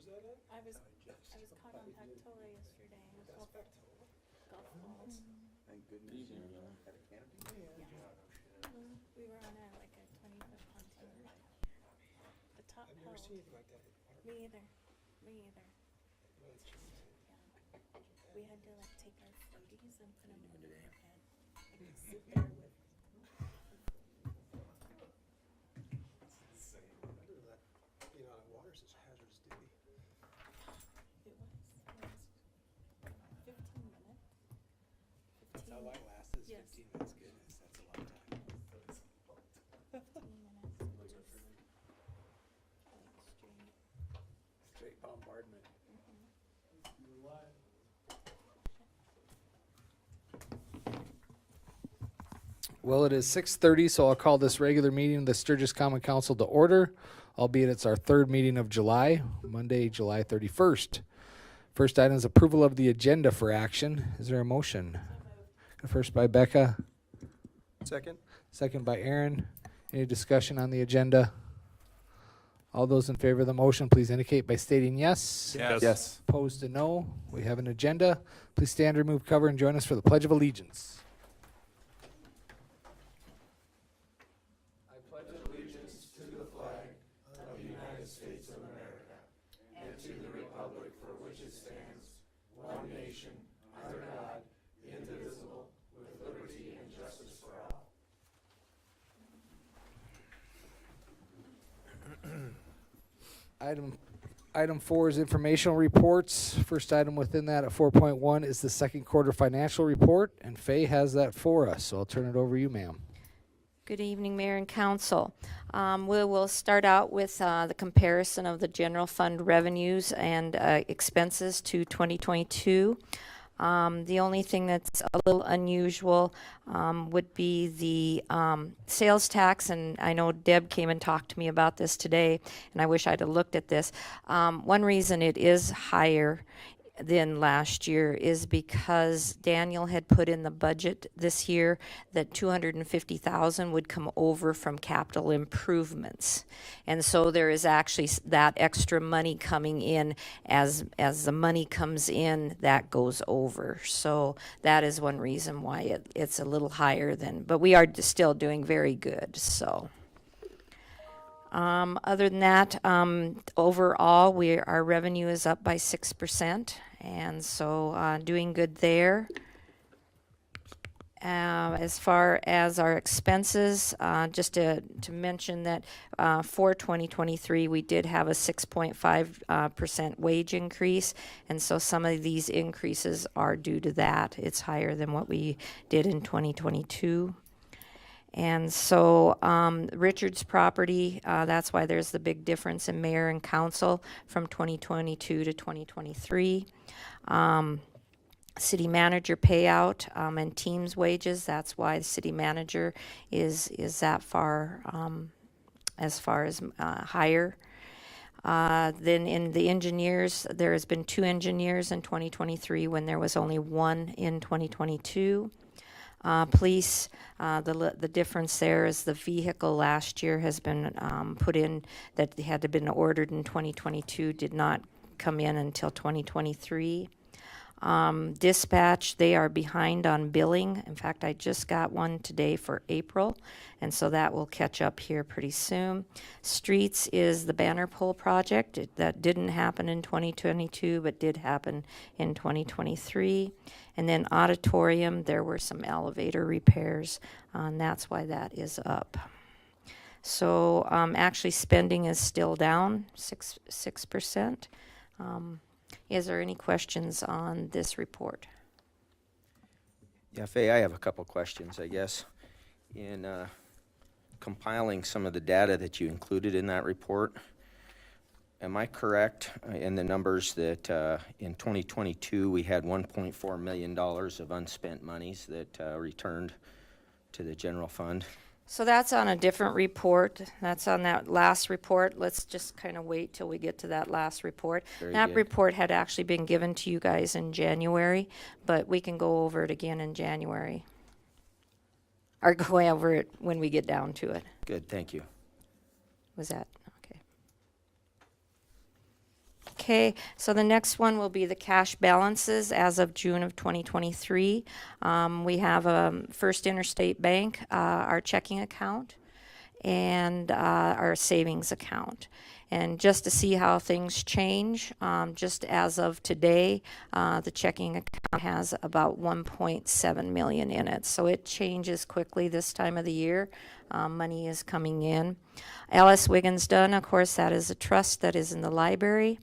was that at? I was caught on Pactola yesterday. That's Bechtold. Golf balls. Thank goodness. Had a canopy? We were on a 20-foot pontoon. The top I've never held. seen anything like that. Me either. Me either. Really changed. Yeah. We had to take our floaties and put them over our head. I could sit there with. Insane. I didn't know that being on water is such hazardous duty. It was 15 minutes. That's how long lasted? Yes. 15 minutes. Goodness, that's a long time. 15 minutes. Which is extreme. Straight bombardment. Well, it is 6:30, so I'll call this regular meeting of the Sturgis Common Council to order, albeit it's our third meeting of July, Monday, July 31st. First item is approval of the agenda for action. Is there a motion? First by Becca, Second? second by Aaron. Any discussion on the agenda? All those in favor of the motion, please indicate by stating yes. Yes. Opposed to no. We have an agenda. Please stand, remove cover, and join us for the Pledge of Allegiance. Item 4 is informational reports. First item within that at 4.1 is the second quarter financial report, and Faye has that for us, so I'll turn it over to you, ma'am. Good evening, Mayor and Council. We will start out with the comparison of the general fund revenues and expenses to 2022. The only thing that's a little unusual would be the sales tax, and I know Deb came and talked to me about this today, and I wish I'd have looked at this. One reason it is higher than last year is because Daniel had put in the budget this year that $250,000 would come over from capital improvements, and so there is actually that extra money coming in. As the money comes in, that goes over. So that is one reason why it's a little higher than. But we are still doing very good. So. Other than that, overall, our revenue is up by 6%, and so doing good there. As far as our expenses, just to mention that for 2023, we did have a 6.5% wage increase, and so some of these increases are due to that. It's higher than what we did in 2022. And so Richard's property, that's why there's the big difference in mayor and council from 2022 to 2023. City manager payout and team's wages, that's why the city manager is that far as higher. Then in the engineers, there has been 2 engineers in 2023 when there was only 1 in 2022. Police, the difference there is the vehicle last year has been put in that had to been ordered in 2022, did not come in until 2023. Dispatch, they are behind on billing. In fact, I just got one today for April, and so that will catch up here pretty soon. Streets is the banner pole project. That didn't happen in 2022, but did happen in 2023. And then auditorium, there were some elevator repairs, and that's why that is up. So actually spending is still down 6%. Is there any questions on this report? Yeah, Faye, I have a couple questions, I guess. In compiling some of the data that you included in that report, am I correct in the numbers that in 2022 we had $1.4 million of unspent monies that returned to the general fund? So that's on a different report. That's on that last report. Let's just kind of wait till we get to that last report. That good. report had actually been given to you guys in January, but we can go over it again in January. Or go over it when we get down to it. Good, thank you. Was that okay? Okay, so the next one will be the cash balances as of June of 2023. We have First Interstate Bank, our checking account, and our savings account. And just to see how things change, just as of today, the checking account has about 1.7 million in it. So it changes quickly this time of the year. Money is coming in. Alice Wiggins Dunn, of course, that is a trust that is in the library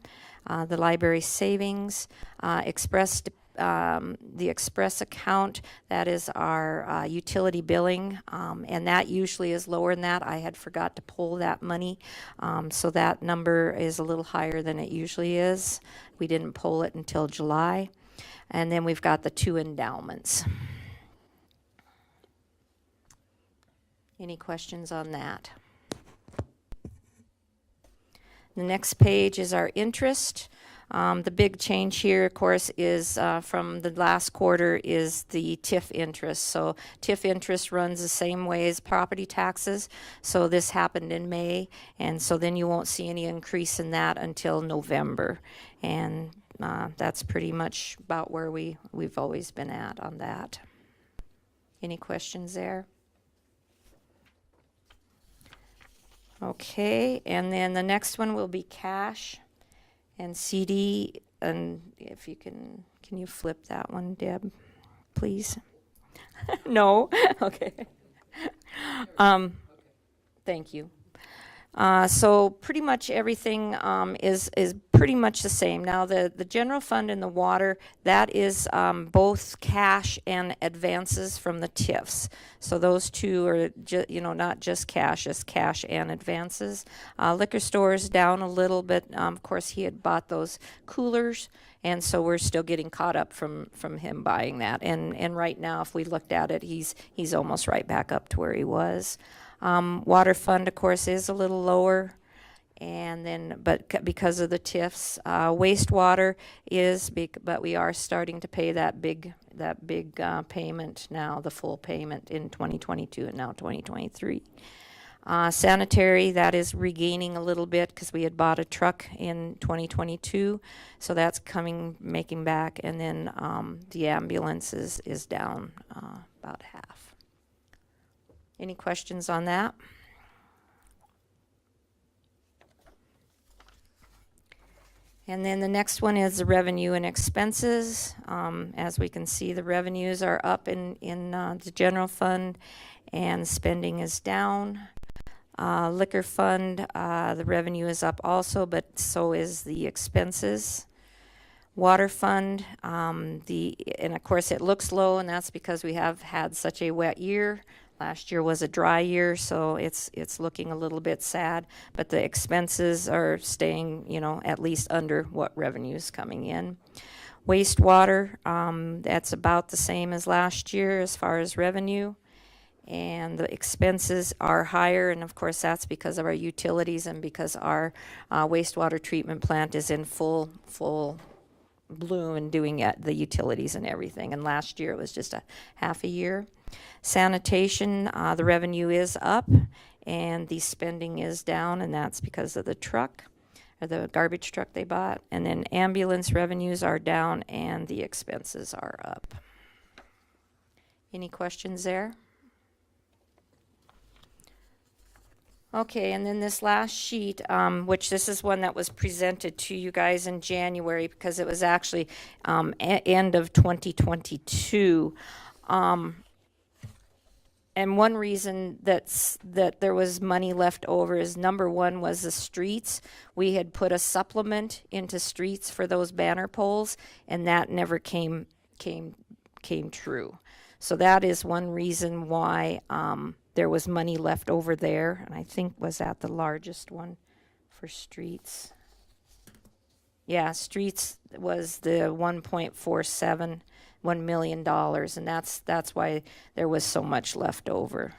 savings, the Express account, that is our utility billing, and that usually is lower than that. I had forgot to pull that money, so that number is a little higher than it usually is. We didn't pull it until July. And then we've got the 2 endowments. Any questions on that? The next page is our interest. The big change here, of course, is from the last quarter is the TIF interest. So TIF interest runs the same way as property taxes. So this happened in May, and so then you won't see any increase in that until November. And that's pretty much about where we've always been at on that. Any questions there? Okay, and then the next one will be cash and CD, and if you can you flip that one, Deb, please? No? Okay. Thank you. So pretty much everything is pretty much the same. Now the general fund and the water, that is both cash and advances from the TIFs. So those two are not just cash, it's cash and advances. Liquor stores down a little bit. Of course, he had bought those coolers, and so we're still getting caught up from him buying that. And right now, if we looked at it, he's almost right back up to where he was. Water fund, of course, is a little lower, and then because of the TIFs, wastewater is big, but we are starting to pay that big payment now, the full payment in 2022 and now 2023. Sanitary, that is regaining a little bit because we had bought a truck in 2022, so that's making back, and then the ambulance is down about half. Any questions on that? And then the next one is the revenue and expenses. As we can see, the revenues are up in the general fund, and spending is down. Liquor fund, the revenue is up also, but so is the expenses. Water fund, and of course it looks low, and that's because we have had such a wet year. Last year was a dry year, so it's looking a little bit sad, but the expenses are staying, at least under what revenue is coming in. Wastewater, that's about the same as last year as far as revenue, and the expenses are higher, and of course that's because of our utilities and because our wastewater treatment plant is in full bloom and doing the utilities and everything, and last year it was just a half a year. Sanitation, the revenue is up and the spending is down, and that's because of the truck, or the garbage truck they bought. And then ambulance revenues are down and the expenses are up. Any questions there? Okay, and then this last sheet, which this is one that was presented to you guys in January because it was actually end of 2022. And one reason that there was money left over is, number one, was the streets. We had put a supplement into streets for those banner poles, and that never came true. So that is one reason why there was money left over there. And I think, was that the largest one for streets? Yeah, streets was the 1.47 $1 million, and that's why there was so much left over.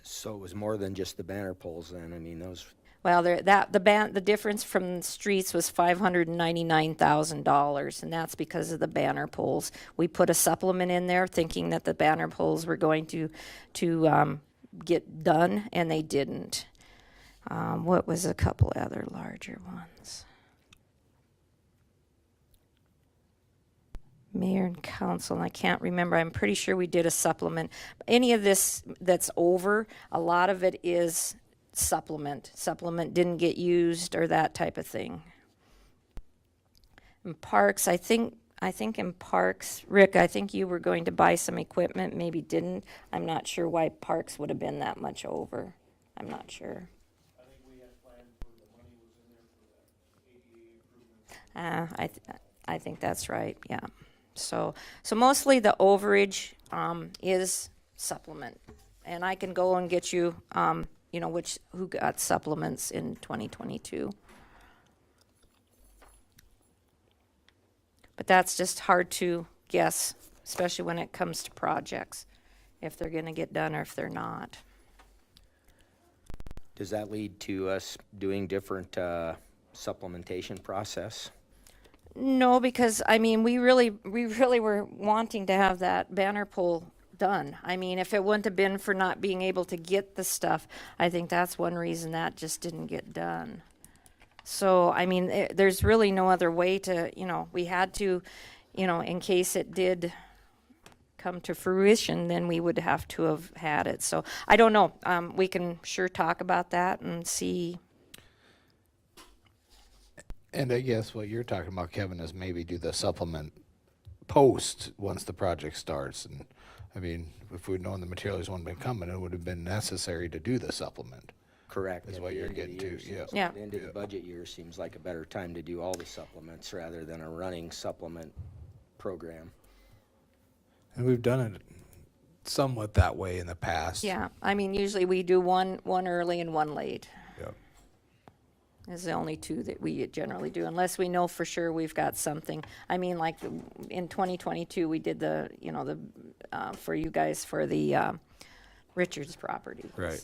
So it was more than just the banner poles then. I mean, those. Well, the difference from the streets was $599,000, and that's because of the banner poles. We put a supplement in there thinking that the banner poles were going to get done, and they didn't. What was a couple other larger ones? Mayor and council, and I can't remember, I'm pretty sure we did a supplement. Any of this that's over, a lot of it is supplement. Supplement didn't get used or that type of thing. In parks, I think in parks, Rick, I think you were going to buy some equipment, maybe didn't. I'm not sure why parks would have been that much over. I'm not sure. I think we had planned for the money was in there for that ADA improvement. I think that's right, yeah. So mostly the overage is supplement. And I can go and get you, who got supplements in 2022. But that's just hard to guess, especially when it comes to projects, if they're going to get done or if they're not. Does that lead to us doing different supplementation process? No, because I mean, we really were wanting to have that banner pole done. I mean, if it wouldn't have been for not being able to get the stuff, I think that's one reason that just didn't get done. So, I mean, there's really no other way to, we had to, in case it did come to fruition, then we would have to have had it. So, I don't know. We can sure talk about that and see. And I guess what you're talking about, Kevin, is maybe do the supplement post once the project starts. And I mean, if we'd known the materials wouldn't been coming, it would have been necessary to do the supplement. Correct. Is At what the you're end of the getting year to, seems- Yeah. At the end of the budget year seems like a better time to do all the supplements rather than a running supplement program. And we've done it somewhat that way in the past. Yeah, I mean, usually we do one early and one late. Yep. Is the only two that we generally do, unless we know for sure we've got something. I mean, like in 2022, we did for you guys for the Richards property. Right.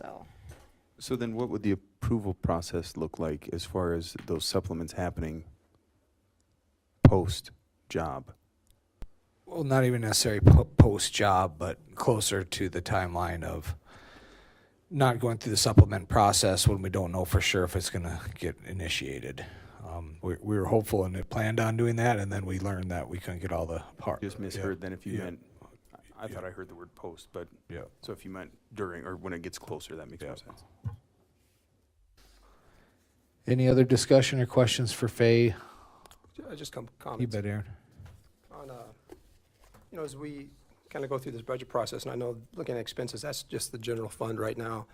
So then what would the approval process look like as far as those supplements happening post-job? Well, not even necessarily post-job, but closer to the timeline of not going through the supplement process when we don't know for sure if it's going to get initiated. We were hopeful and it planned on doing that, and then we learned that we couldn't get all the parts. Just misheard then if you Yeah. meant, I thought I heard the word post, but, Yeah. so if you meant during or when it gets closer, that makes more sense. Any other discussion or questions for Faye? Just You comments bet, Aaron. on, as we kind of go through this budget process, and I know looking at expenses, that's just the general fund right now,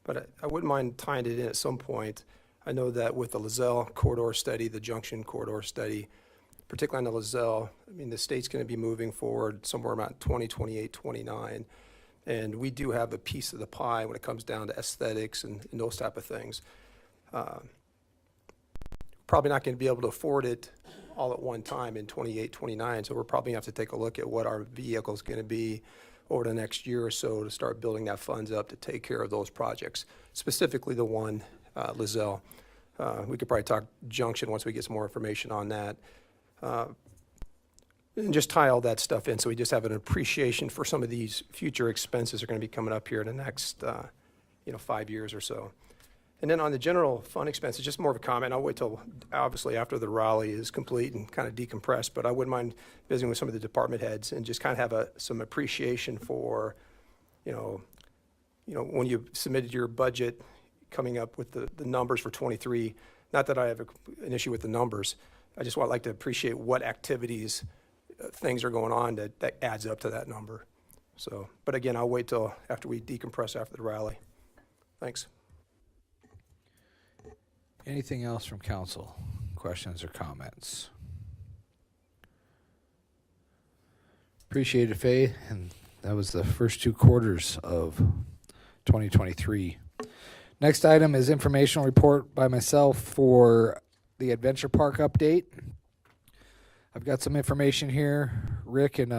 but I wouldn't mind tying it in at some point. I know that with the Lozelle corridor study, the Junction corridor study, particularly on the Lozelle, I mean, the state's going to be moving forward somewhere around 2028, 29, and we do have a piece of the pie when it comes down to aesthetics and those type of things. Probably not going to be able to afford it all at one time in 28, 29, so we're probably going to have to take a look at what our vehicle is going to be over the next year or so to start building that funds up to take care of those projects, specifically the one, Lozelle. We could probably talk Junction once we get some more information on that. And just tie all that stuff in so we just have an appreciation for some of these future expenses that are going to be coming up here in the next 5 years or so. And then on the general fund expenses, just more of a comment. I'll wait till obviously after the rally is complete and kind of decompress, but I wouldn't mind visiting with some of the department heads and just kind of have some appreciation for, when you submitted your budget coming up with the numbers for 23. Not that I have an issue with the numbers. I just like to appreciate what activities, things are going on that adds up to that number. So, but again, I'll wait till after we decompress after the rally. Thanks. Anything else from council? Questions or comments? Appreciate it, Faye. And that was the first 2 quarters of 2023. Next item is informational report by myself for the Adventure Park update. I've got some information here. Rick and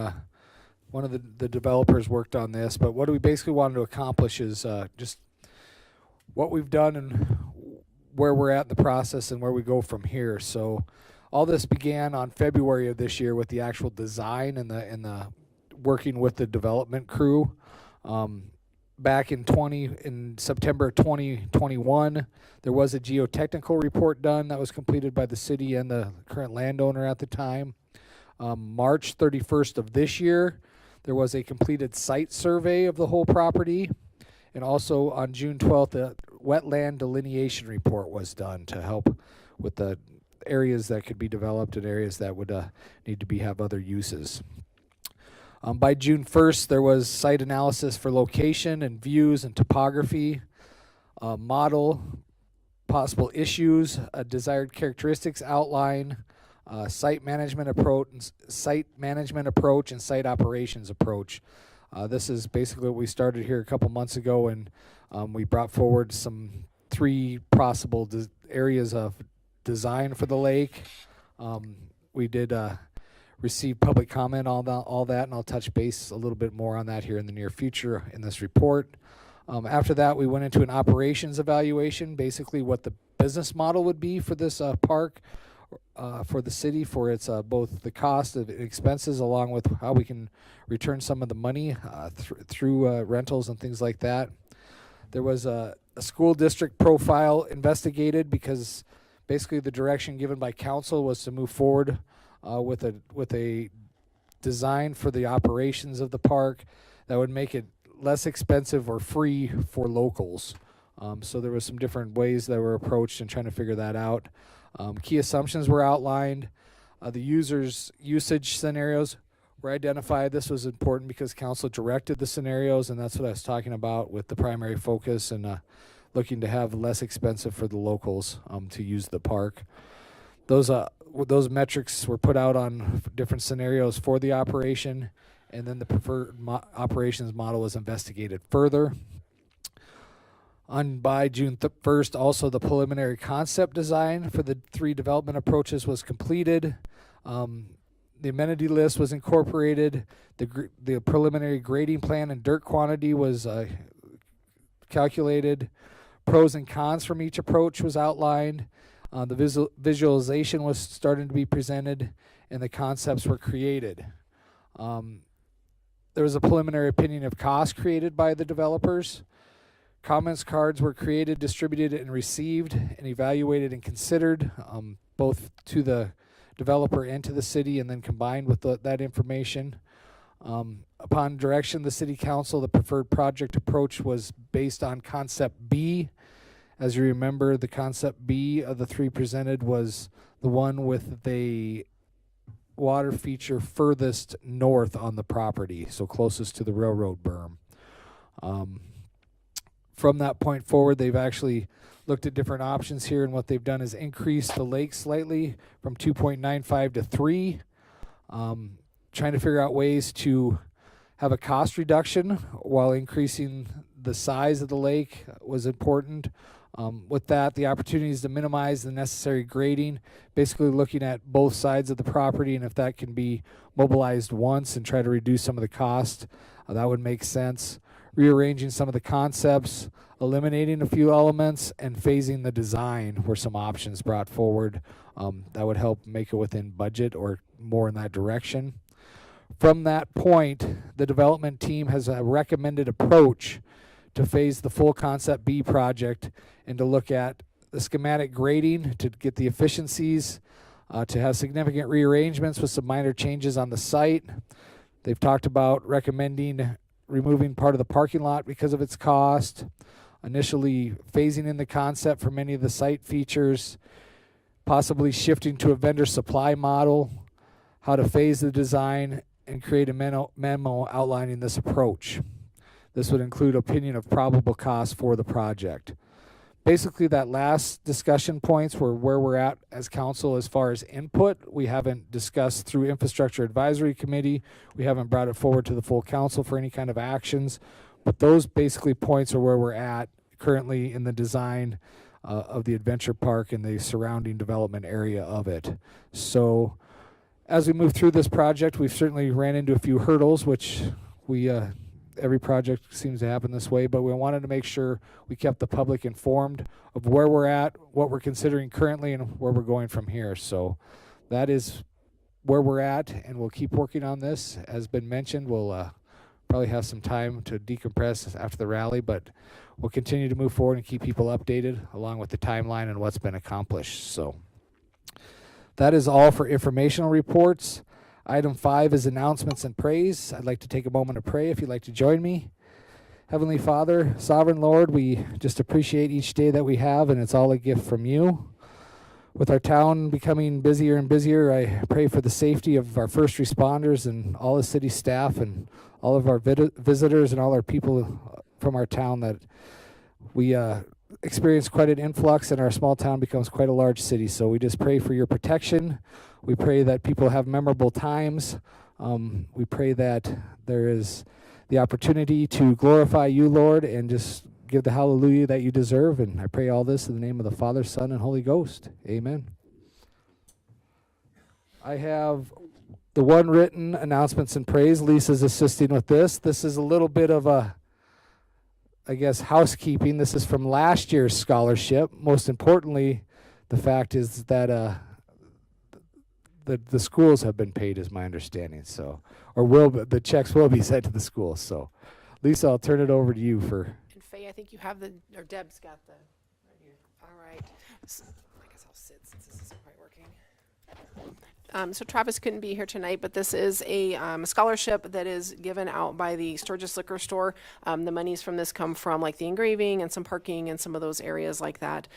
one of the developers worked on this, but what we basically wanted to accomplish is just what we've done and where we're at in the process and where we go from here. So all this began on February of this year with the actual design and the working with the development crew. Back in September 2021, there was a geotechnical report done that was completed by the city and the current landowner at the time. March 31st of this year, there was a completed site survey of the whole property. And also on June 12th, a wetland delineation report was done to help with the areas that could be developed and areas that would need to have other uses. By June 1st, there was site analysis for location and views and topography, model, possible issues, a desired characteristics outline, site management approach, and site operations approach. This is basically what we started here a couple months ago, and we brought forward some 3 possible areas of design for the lake. We did receive public comment on all that, and I'll touch base a little bit more on that here in the near future in this report. After that, we went into an operations evaluation, basically what the business model would be for this park, for the city, for its both the cost of expenses along with how we can return some of the money through rentals and things like that. There was a school district profile investigated because basically the direction given by council was to move forward with a design for the operations of the park that would make it less expensive or free for locals. So there was some different ways that were approached in trying to figure that out. Key assumptions were outlined. The users' usage scenarios were identified. This was important because council directed the scenarios, and that's what I was talking about with the primary focus and looking to have less expensive for the locals to use the park. Those metrics were put out on different scenarios for the operation, and then the preferred operations model was investigated further. By June 1st, also the preliminary concept design for the 3 development approaches was completed. The amenity list was incorporated. The preliminary grading plan and dirt quantity was calculated. Pros and cons from each approach was outlined. The visualization was starting to be presented, and the concepts were created. There was a preliminary opinion of cost created by the developers. Comments cards were created, distributed, and received, and evaluated and considered, both to the developer and to the city, and then combined with that information. Upon direction of the city council, the preferred project approach was based on concept B. As you remember, the concept B of the 3 presented was the one with the water feature furthest north on the property, so closest to the railroad berm. From that point forward, they've actually looked at different options here, and what they've done is increase the lake slightly from 2.95 to 3, trying to figure out ways to have a cost reduction while increasing the size of the lake was important. With that, the opportunities to minimize the necessary grading, basically looking at both sides of the property, and if that can be mobilized once and try to reduce some of the cost, that would make sense. Rearranging some of the concepts, eliminating a few elements, and phasing the design were some options brought forward that would help make it within budget or more in that direction. From that point, the development team has a recommended approach to phase the full concept B project and to look at the schematic grading to get the efficiencies, to have significant rearrangements with some minor changes on the site. They've talked about recommending removing part of the parking lot because of its cost, initially phasing in the concept for many of the site features, possibly shifting to a vendor supply model, how to phase the design, and create a memo outlining this approach. This would include opinion of probable cost for the project. Basically, that last discussion points were where we're at as council as far as input. We haven't discussed through Infrastructure Advisory Committee. We haven't brought it forward to the full council for any kind of actions. But those basically points are where we're at currently in the design of the adventure park and the surrounding development area of it. So as we move through this project, we've certainly ran into a few hurdles, which we every project seems to happen this way, but we wanted to make sure we kept the public informed of where we're at, what we're considering currently, and where we're going from here. So that is where we're at, and we'll keep working on this. As been mentioned, we'll probably have some time to decompress after the rally, but we'll continue to move forward and keep people updated along with the timeline and what's been accomplished. So that is all for informational reports. Item 5 is announcements and praise. I'd like to take a moment to pray if you'd like to join me. Heavenly Father, Sovereign Lord, we just appreciate each day that we have, and it's all a gift from you. With our town becoming busier and busier, I pray for the safety of our first responders and all the city staff and all of our visitors and all our people from our town, that we experience quite an influx and our small town becomes quite a large city. So we just pray for your protection. We pray that people have memorable times. We pray that there is the opportunity to glorify you, Lord, and just give the hallelujah that you deserve. And I pray all this in the name of the Father, Son, and Holy Ghost. Amen. I have the one written announcements and praise. Lisa's assisting with this. This is a little bit of a, I guess, housekeeping. This is from last year's scholarship. Most importantly, the fact is that the schools have been paid, is my understanding. So, the checks will be sent to the schools. So, Lisa, I'll turn it over to you for. And Faye, I think you have or Deb's got the, right here. All right. I guess I'll sit since this isn't quite working. So Travis couldn't be here tonight, but this is a scholarship that is given out by the Sturgis Liquor Store. The monies from this come from like the engraving and some parking and some of those areas like that.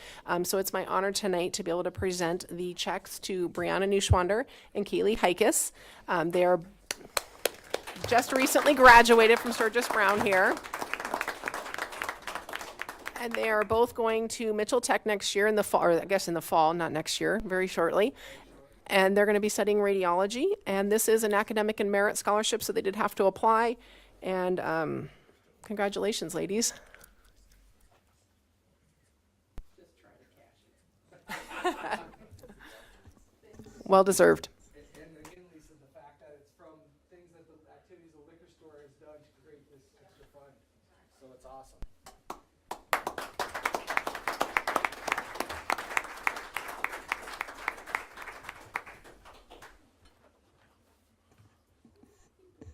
So it's my honor tonight to be able to present the checks to Brianna Neuschwander and Keeley Heikes. They are just recently graduated from Sturgis Brown here. And they are both going to Mitchell Tech next year in the fall, or I guess in the fall, not next year, very shortly. And they're going to be studying radiology. And this is an academic and merit scholarship, so they did have to apply. And congratulations, ladies. Well deserved. And again, Lisa, the fact that it's from things that the activities the liquor store has done to create this extra fund. So it's awesome.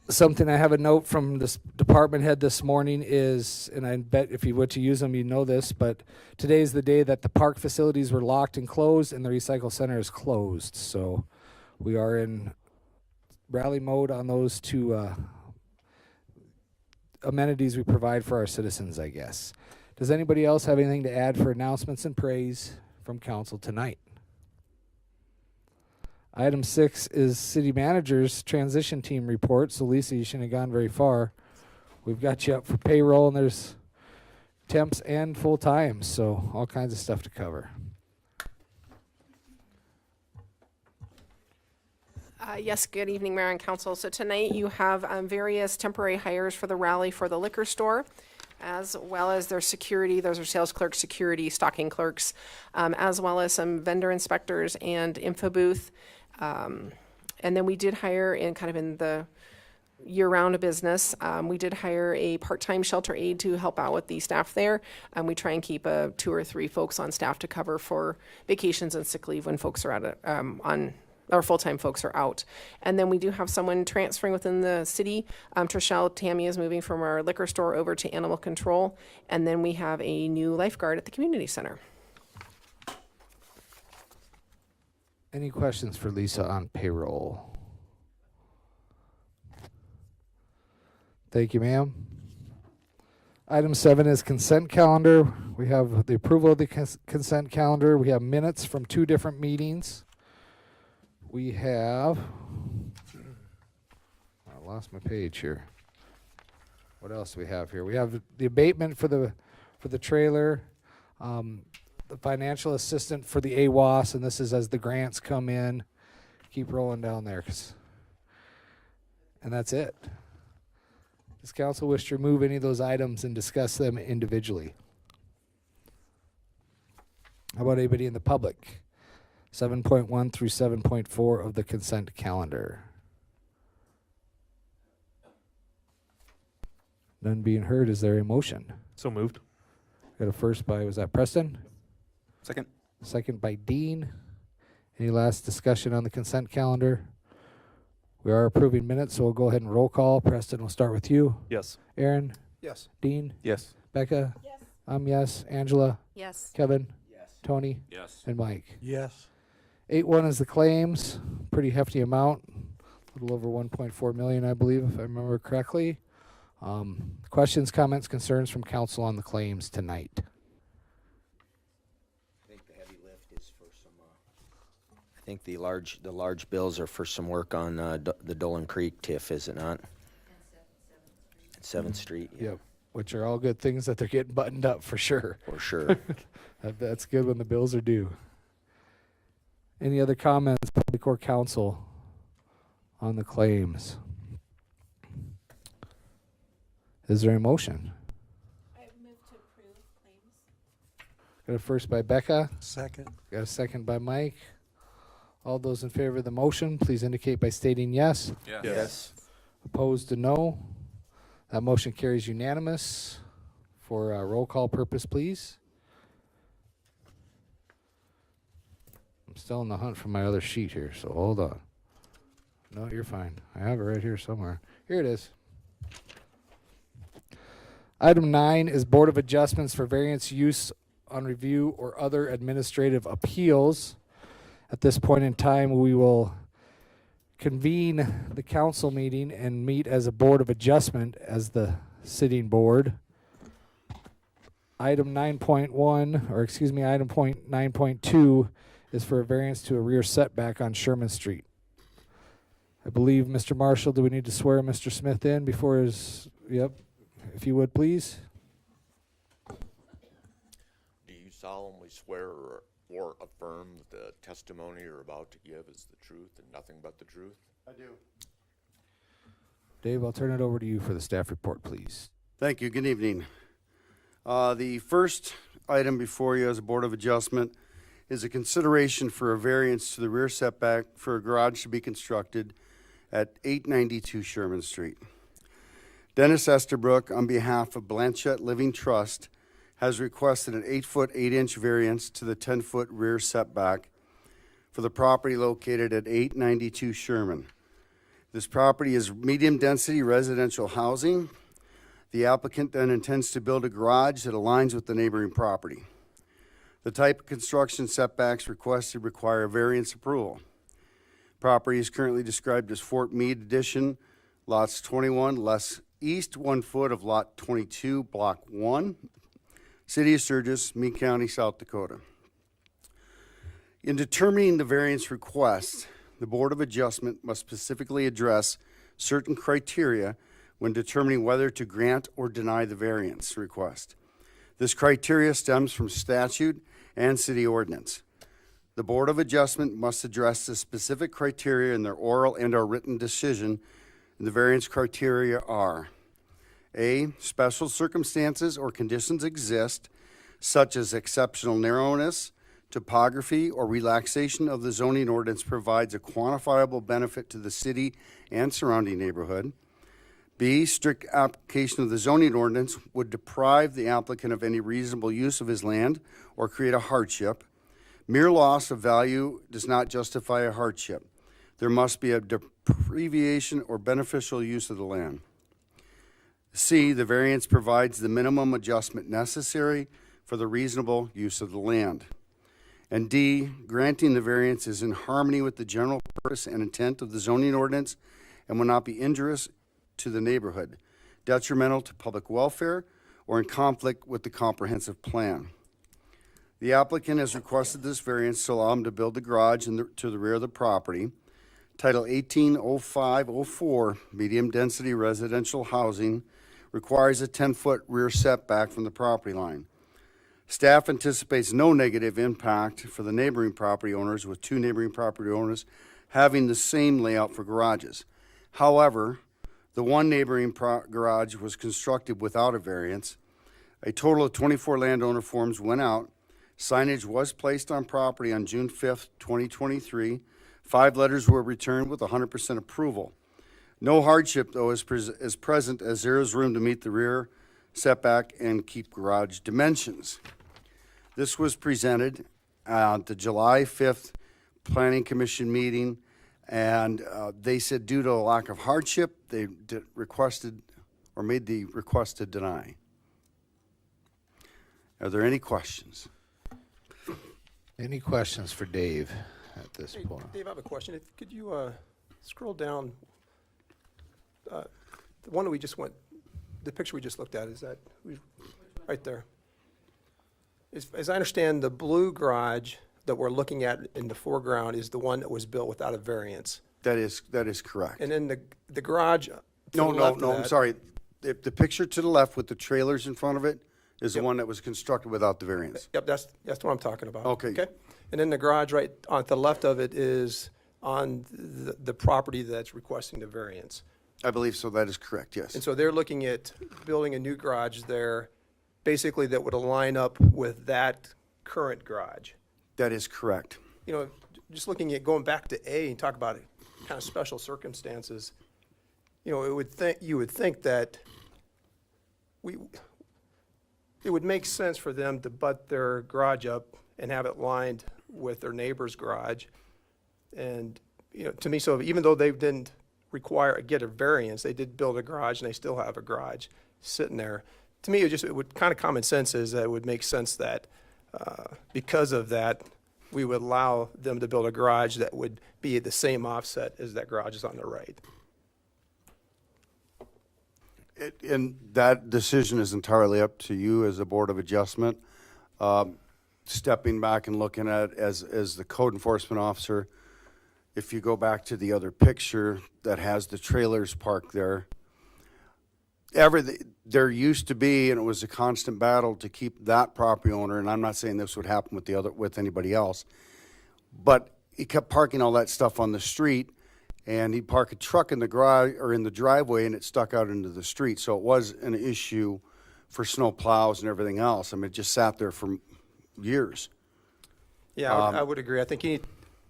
Something I have a note from this department head this morning is, and I bet if you were to use them, you know this, but today is the day that the park facilities were locked and closed and the recycle center is closed. So we are in rally mode on those two amenities we provide for our citizens, I guess. Does anybody else have anything to add for announcements and praise from council tonight? Item 6 is city manager's transition team report. So Lisa, you shouldn't have gone very far. We've got you up for payroll, and there's temps and full time, so all kinds of stuff to cover. Yes, good evening, Mayor and Council. So tonight you have various temporary hires for the rally for the liquor store, as well as their security. Those are sales clerks, security, stocking clerks, as well as some vendor inspectors and info booth. And then we did hire in the year-round business. We did hire a part-time shelter aide to help out with the staff there. We try and keep 2 or 3 folks on staff to cover for vacations and sick leave when folks are our full-time folks are out. And then we do have someone transferring within the city. Trishelle Tammy is moving from our liquor store over to animal control. And then we have a new lifeguard at the community center. Any questions for Lisa on payroll? Thank you, ma'am. Item 7 is consent calendar. We have the approval of the consent calendar. We have minutes from 2 different meetings. We have, I lost my page here. What else do we have here? We have the abatement for the trailer, the financial assistant for the AWAS, and this is as the grants come in. Keep rolling down there, and that's it. Does council wish to remove any of those items and discuss them individually? How about anybody in the public? 7.1 through 7.4 of the consent calendar. None being heard, is there a motion? So moved. Got a first by, was that Preston? Second. Second by Dean. Any last discussion on the consent calendar? We are approving minutes, so we'll go ahead and roll call. Preston, we'll start with you. Yes. Aaron? Yes. Dean? Yes. Becca? Yes. Yes. Angela? Yes. Kevin? Yes. Tony? Yes. And Mike? Yes. 8.1 is the claims. Pretty hefty amount. a little over 1.4 million, I believe, if I remember correctly. Questions, comments, concerns from council on the claims tonight? I think the heavy lift is for some, I think the large bills are for some work on, the Dolan Creek TIF, is it not? And 7th Street, yeah, Yep. Which are all good things that they're getting buttoned up for sure. for sure. That's good when the bills are due. Any other comments, public or council, on the claims? Is there a motion? I move to approve claims. Got a first by Becca, Second. got a second by Mike. All those in favor of the motion, please indicate by stating yes. Yes. Opposed to no. That motion carries unanimous. For a roll call purpose, please. I'm still in the hunt for my other sheet here, so hold on. No, you're fine. I have it right here somewhere. Here it is. Item 9 is Board of Adjustments for variance use on review or other administrative appeals. At this point in time, we will convene the council meeting and meet as a Board of Adjustment as the sitting board. Item 9.1, or excuse me, item 9.2 is for a variance to a rear setback on Sherman Street. I believe, Mr. Marshall, do we need to swear Mr. Smith in before his, yep, if you would, please. Do you solemnly swear or affirm that the testimony you're about to give is the truth and nothing but the truth? I do. Dave, I'll turn it over to you for the staff report, please. Thank you. Good evening. The first item before you as a Board of Adjustment is a consideration for a variance to the rear setback for a garage to be constructed at 892 Sherman Street. Dennis Esterbrook, on behalf of Blanchette Living Trust, has requested an 8-foot 8-inch variance to the 10-foot rear setback for the property located at 892 Sherman. This property is medium-density residential housing. The applicant then intends to build a garage that aligns with the neighboring property. The type of construction setbacks requested require a variance approval. Property is currently described as Fort Meade Addition, lots 21, less east 1 foot of lot 22, block 1, City of Sturgis, Meade County, South Dakota. In determining the variance request, the Board of Adjustment must specifically address certain criteria when determining whether to grant or deny the variance request. This criteria stems from statute and city ordinance. The Board of Adjustment must address the specific criteria in their oral and/or written decision. And the variance criteria are: A, special circumstances or conditions exist, such as exceptional narrowness, topography, or relaxation of the zoning ordinance provides a quantifiable benefit to the city and surrounding neighborhood. B, strict application of the zoning ordinance would deprive the applicant of any reasonable use of his land or create a hardship. Mere loss of value does not justify a hardship. There must be a deprivation or beneficial use of the land. C, the variance provides the minimum adjustment necessary for the reasonable use of the land. And D, granting the variance is in harmony with the general purpose and intent of the zoning ordinance and will not be injurious to the neighborhood, detrimental to public welfare, or in conflict with the comprehensive plan. The applicant has requested this variance to allow him to build the garage to the rear of the property. Title 180504, medium density residential housing, requires a 10-foot rear setback from the property line. Staff anticipates no negative impact for the neighboring property owners, with 2 neighboring property owners having the same layout for garages. However, the one neighboring garage was constructed without a variance. A total of 24 landowner forms went out. Signage was placed on property on June 5th, 2023. 5 letters were returned with 100% approval. No hardship, though, is present, as there is room to meet the rear setback and keep garage dimensions. This was presented at the July 5th Planning Commission meeting, and they said due to a lack of hardship, they requested or made the request to deny. Are there any questions? Any questions for Dave at this Hey, point? Dave, I have a question. Could you scroll down. The one that we just went, the picture we just looked at, is that, right there. As I understand, the blue garage that we're looking at in the foreground is the one that was built without a variance. That is correct. And then the garage to No, the no, left of no, I'm that- sorry. The picture to the left with the trailers in front of it is the Yep. one that was constructed without the variance. Yep, that's what I'm talking about. Okay. And then the garage right on the left of it is on the property that's requesting the variance. I believe so, that is correct, yes. And so they're looking at building a new garage there, basically that would align up with that current garage. That is correct. You know, just looking at going back to A and talk about kind of special circumstances, you know, you would think that it would make sense for them to butt their garage up and have it lined with their neighbor's garage. And, you know, to me, so even though they didn't get a variance, they did build a garage and they still have a garage sitting there. To me, it would kind of common sense is that it would make sense that because of that, we would allow them to build a garage that would be the same offset as that garage is on the right. And that decision is entirely up to you as a Board of Adjustment. Stepping back and looking at it as the code enforcement officer, if you go back to the other picture that has the trailers parked there, there used to be, and it was a constant battle to keep that property owner, and I'm not saying this would happen with anybody else, but he kept parking all that stuff on the street, and he'd park a truck in the garage or in the driveway, and it stuck out into the street. So it was an issue for snow plows and everything else. I mean, it just sat there for years. Yeah, I would agree. I think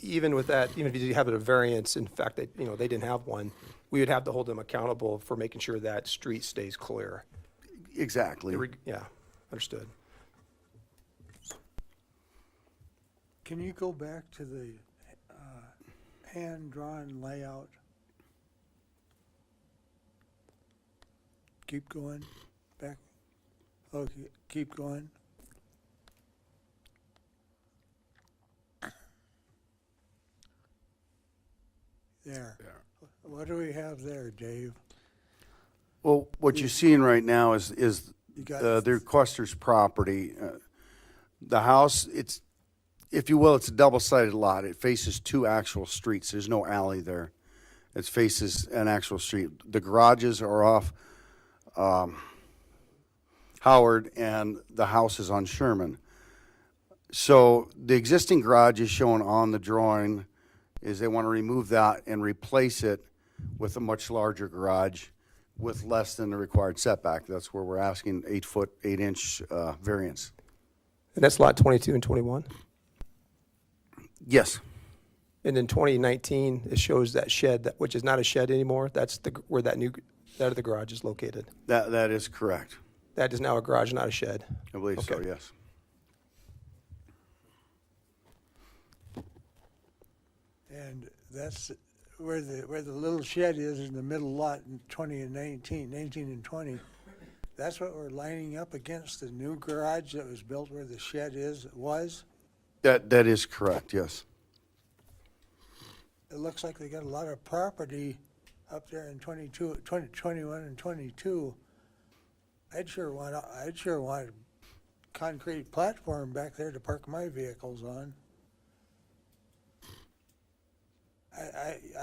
even with that, even if you have a variance, in fact, they didn't have one, we would have to hold them accountable for making sure that street stays clear. Exactly. Yeah, understood. Can you go back to the hand-drawn layout? Keep going, back. Okay, keep going. There. What do we have there, Dave? Well, what you're seeing right now is You got the requester's property. The house, it's, if you will, it's a double-sided lot. It faces two actual streets. There's no alley there. It faces an actual street. The garages are off Howard, and the house is on Sherman. So the existing garage is shown on the drawing, is they want to remove that and replace it with a much larger garage with less than the required setback. That's where we're asking 8-foot, 8-inch variance. And that's lot 22 and 21? Yes, And in 2019, it shows that shed, which is not a shed anymore. That's where that other garage is located. that is correct. That is now a garage, not a shed. I believe so, Okay. yes. And that's where the little shed is in the middle lot in 20 and 19 and 20. That's what we're lining up against the new garage that was built where the shed was. That is correct, yes. It looks like they got a lot of property up there in 21 and 22. I'd sure want a concrete platform back there to park my vehicles on.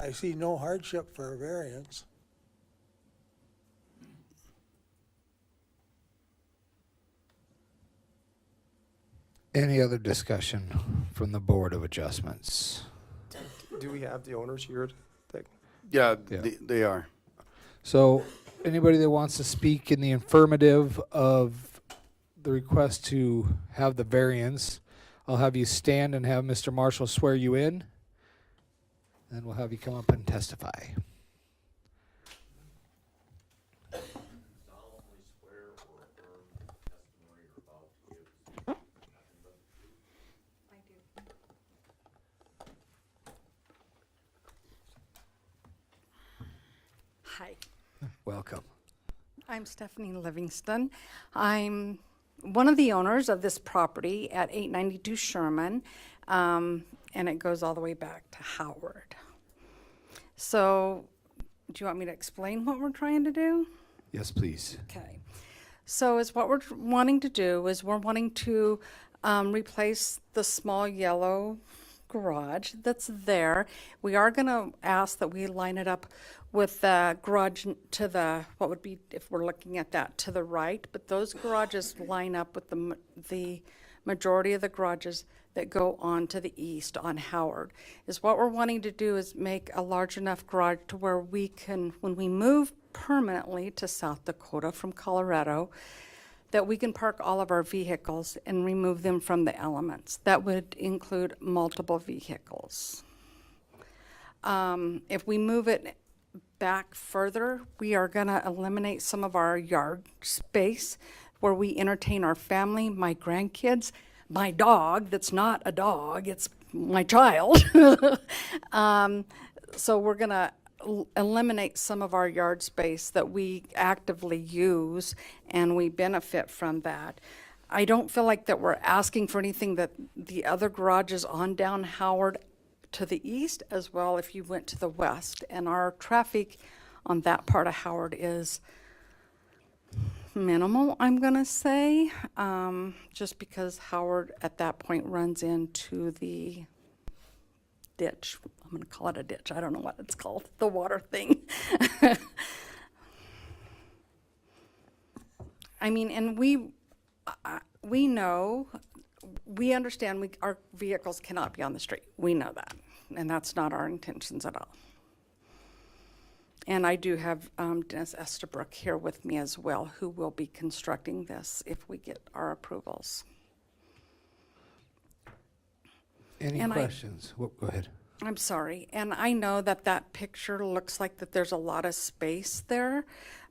I see no hardship for a variance. Any other discussion from the Board of Adjustments? Do we have the owners here? Yeah, Yeah. they are. So, anybody that wants to speak in the affirmative of the request to have the variance, I'll have you stand and have Mr. Marshall swear you in. Then we'll have you come up and testify. Solemnly swear or affirm the testimony you're about to give is the truth, nothing but the truth. I do. Hi, Welcome. I'm Stephanie Livingston. I'm one of the owners of this property at 892 Sherman, and it goes all the way back to Howard. So, do you want me to explain what we're trying to do? Yes, please. Okay. So is what we're wanting to do is we're wanting to replace the small yellow garage that's there. We are going to ask that we line it up with the garage to the, what would be, if we're looking at that, to the right. But those garages line up with the majority of the garages that go on to the east on Howard. Is what we're wanting to do is make a large enough garage to where we can, when we move permanently to South Dakota from Colorado, that we can park all of our vehicles and remove them from the elements. That would include multiple vehicles. If we move it back further, we are going to eliminate some of our yard space where we entertain our family, my grandkids, my dog that's not a dog, it's my child. So we're going to eliminate some of our yard space that we actively use, and we benefit from that. I don't feel like that we're asking for anything that the other garages on down Howard to the east as well if you went to the west. And our traffic on that part of Howard is minimal, I'm going to say, just because Howard at that point runs into the ditch. I'm going to call it a ditch. I don't know what it's called, the water thing. I mean, and we know, we understand our vehicles cannot be on the street. We know that, and that's not our intentions at all. And I do have Dennis Estabrook here with me as well, who will be constructing this if we get our approvals. Any And questions? Go ahead. I'm sorry, and I know that that picture looks like that there's a lot of space there,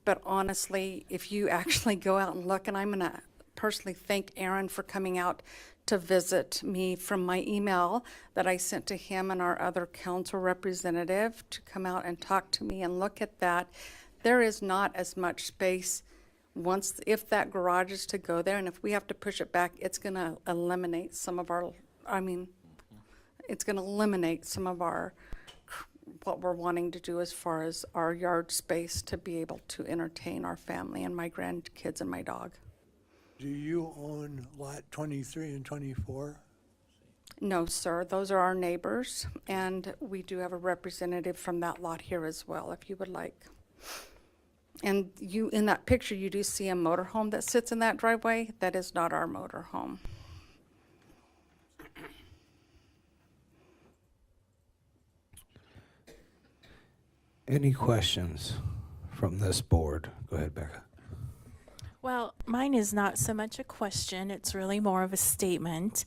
but honestly, if you actually go out and look, and I'm going to personally thank Aaron for coming out to visit me from my email that I sent to him and our other council representative to come out and talk to me and look at that. There is not as much space once, if that garage is to go there, and if we have to push it back, it's going to eliminate some of our, it's going to eliminate some of our, what we're wanting to do as far as our yard space to be able to entertain our family and my grandkids and my dog. Do you own lot 23 and 24? No, sir, those are our neighbors, and we do have a representative from that lot here as well, if you would like. And you, in that picture, you do see a motorhome that sits in that driveway. That is not our motorhome. Any questions from this board? Go ahead, Becca. Well, mine is not so much a question, it's really more of a statement.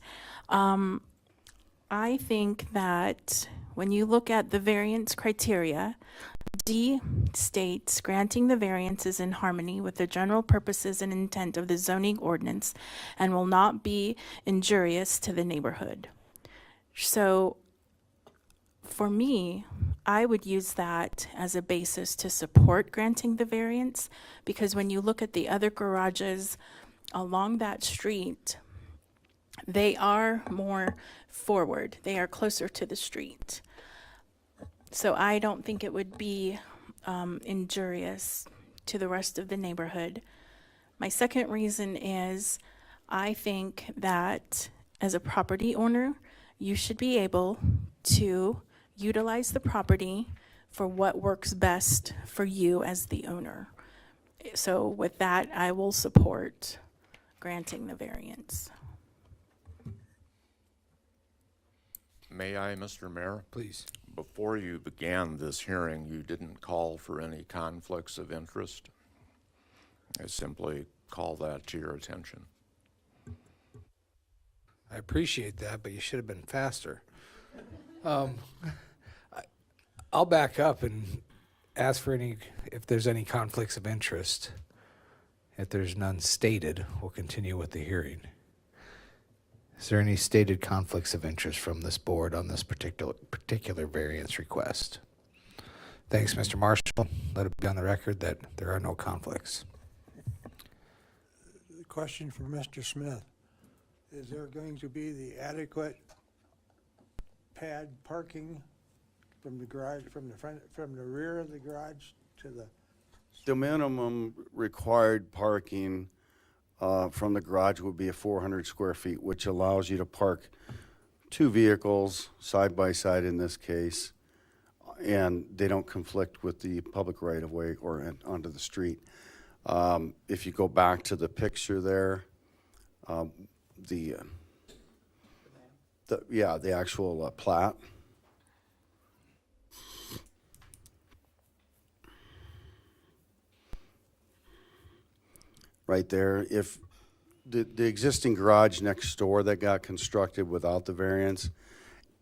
I think that when you look at the variance criteria, D states granting the variance is in harmony with the general purposes and intent of the zoning ordinance and will not be injurious to the neighborhood. So for me, I would use that as a basis to support granting the variance, because when you look at the other garages along that street, they are more forward. They are closer to the street. So I don't think it would be injurious to the rest of the neighborhood. My second reason is I think that as a property owner, you should be able to utilize the property for what works best for you as the owner. So with that, I will support granting the variance. May I, Mr. Mayor? Please. Before you began this hearing, you didn't call for any conflicts of interest. I simply call that to your attention. I appreciate that, but you should have been faster. I'll back up and ask for if there's any conflicts of interest. If there's none stated, we'll continue with the hearing. Is there any stated conflicts of interest from this board on this particular variance request? Thanks, Mr. Marshall. Let it be on the record that there are no conflicts. The question for Mr. Smith, is there going to be the adequate pad parking from the garage, from the front, from the rear of the garage to the, The minimum required parking from the garage would be 400 square feet, which allows you to park 2 vehicles side by side in this case, and they don't conflict with the public right-of-way or onto the street. If you go back to the picture there, the actual plat. Right there, if the existing garage next door that got constructed without the variance,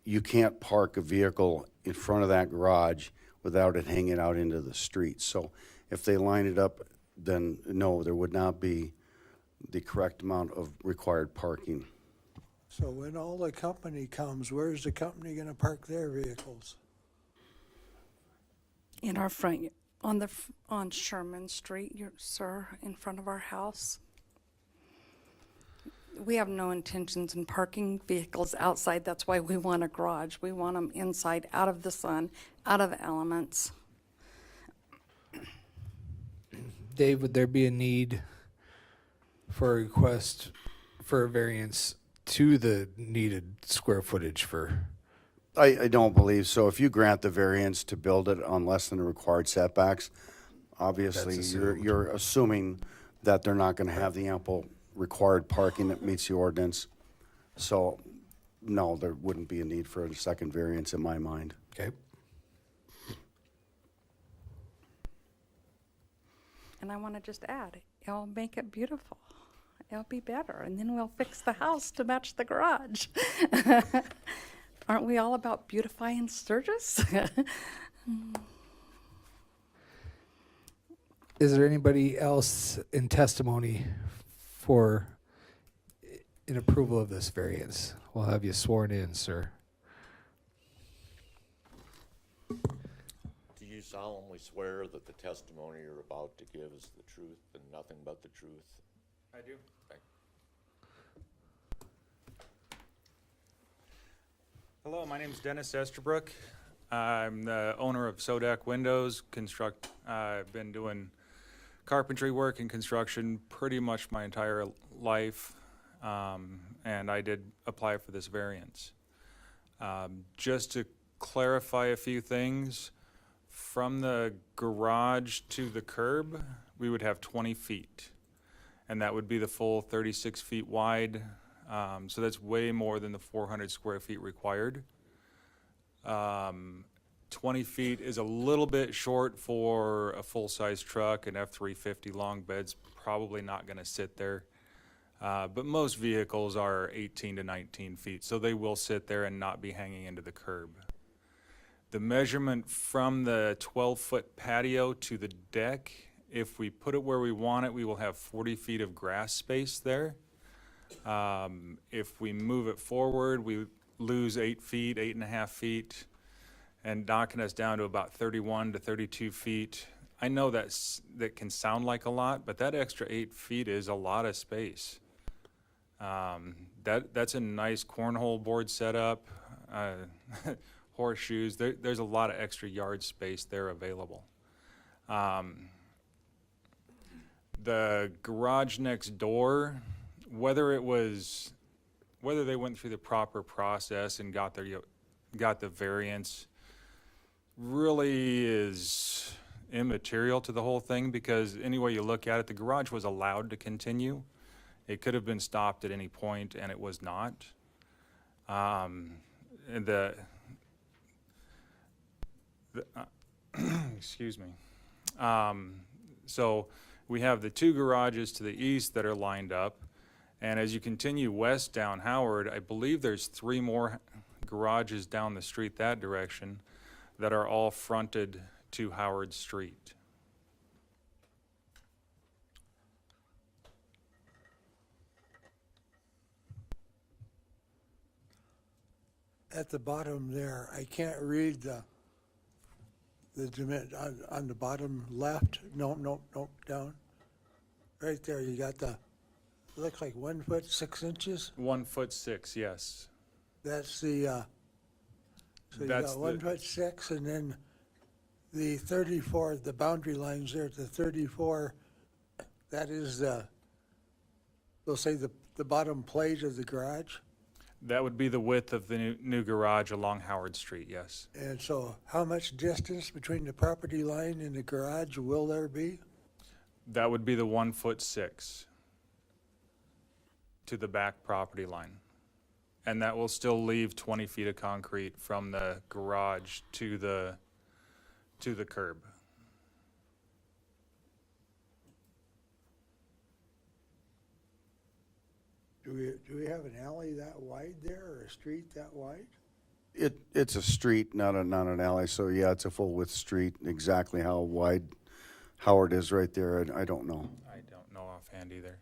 you can't park a vehicle in front of that garage without it hanging out into the street. So if they line it up, then no, there would not be the correct amount of required parking. so when all the company comes, where's the company gonna park their vehicles? In our front, on Sherman Street, sir, in front of our house. We have no intentions in parking vehicles outside. That's why we want a garage. We want them inside, out of the sun, out of the elements. Dave, would there be a need for a request for a variance to the needed square footage for? I don't believe so. If you grant the variance to build it on less than the required setbacks, obviously That's you're assuming that they're not gonna have the ample required parking that meets the ordinance. So, no, there wouldn't be a need for a second variance in my mind. Okay. And I want to just add, it'll make it beautiful. It'll be better, and then we'll fix the house to match the garage. Aren't we all about beautifying Sturgis? Is there anybody else in testimony for in approval of this variance? We'll have you sworn in, sir. Do you solemnly swear that the testimony you're about to give is the truth and nothing but the truth? I do. Hello, my name is Dennis Esterbrook. I'm the owner of Sodak Windows. I've been doing carpentry work and construction pretty much my entire life, and I did apply for this variance. Just to clarify a few things, from the garage to the curb, we would have 20 feet, and that would be the full 36 feet wide. So that's way more than the 400 square feet required. 20 feet is a little bit short for a full-size truck. An F-350 long bed's probably not going to sit there. But most vehicles are 18 to 19 feet, so they will sit there and not be hanging into the curb. The measurement from the 12-foot patio to the deck, if we put it where we want it, we will have 40 feet of grass space there. If we move it forward, we lose 8 feet, 8.5 feet, and knocking us down to about 31 to 32 feet. I know that can sound like a lot, but that extra 8 feet is a lot of space. That's a nice cornhole board setup, horseshoes. There's a lot of extra yard space there available. The garage next door, whether they went through the proper process and got the variance, really is immaterial to the whole thing, because any way you look at it, the garage was allowed to continue. It could have been stopped at any point, and it was not. Excuse me. So we have the 2 garages to the east that are lined up. And as you continue west down Howard, I believe there's 3 more garages down the street that direction that are all fronted to Howard Street. At the bottom there, I can't read the on the bottom left. Nope, down. Right there, you got looks like 1 foot 6 inches. 1 foot 6, yes. That's the So you That's got 1.6, and then the 34, the boundary lines there at the 34, that is the, they'll say the bottom plate of the garage. That would be the width of the new garage along Howard Street, yes. And so how much distance between the property line and the garage will there be? That would be the 1'6" to the back property line. And that will still leave 20 feet of concrete from the garage to the curb. Do we have an alley that wide there, or a street that wide? It's a street, not an alley, so yeah, it's a full width street. Exactly how wide Howard is right there, I don't know. I don't know offhand either.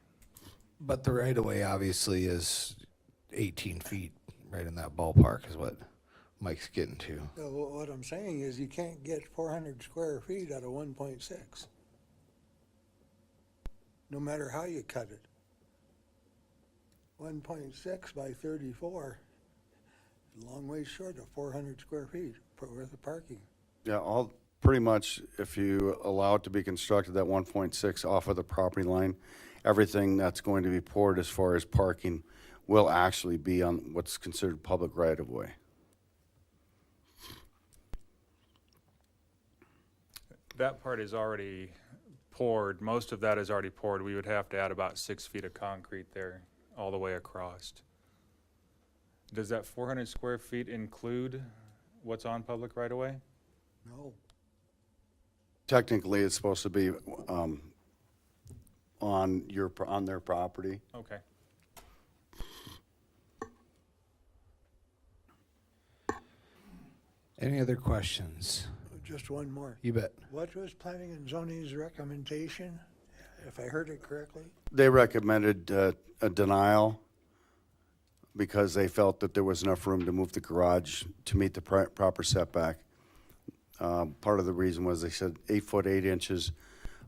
But the right of way obviously is 18 feet, right in that ballpark is what Mike's getting to. So what I'm saying is you can't get 400 square feet out of 1.6. No matter how you cut it. 1.6 by 34, a long way short of 400 square feet worth of parking. Yeah, pretty much, if you allow it to be constructed at 1.6 off of the property line, everything that's going to be poured as far as parking will actually be on what's considered public right-of-way. That part is already poured. Most of that is already poured. We would have to add about 6 feet of concrete there all the way across. Does that 400 square feet include what's on public right away? No. Technically, it's supposed to be on their property. Okay. Any other questions? Just one more. You bet. What was planning and zoning's recommendation, if I heard it correctly? They recommended a denial because they felt that there was enough room to move the garage to meet the proper setback. Part of the reason was they said 8 foot 8 inches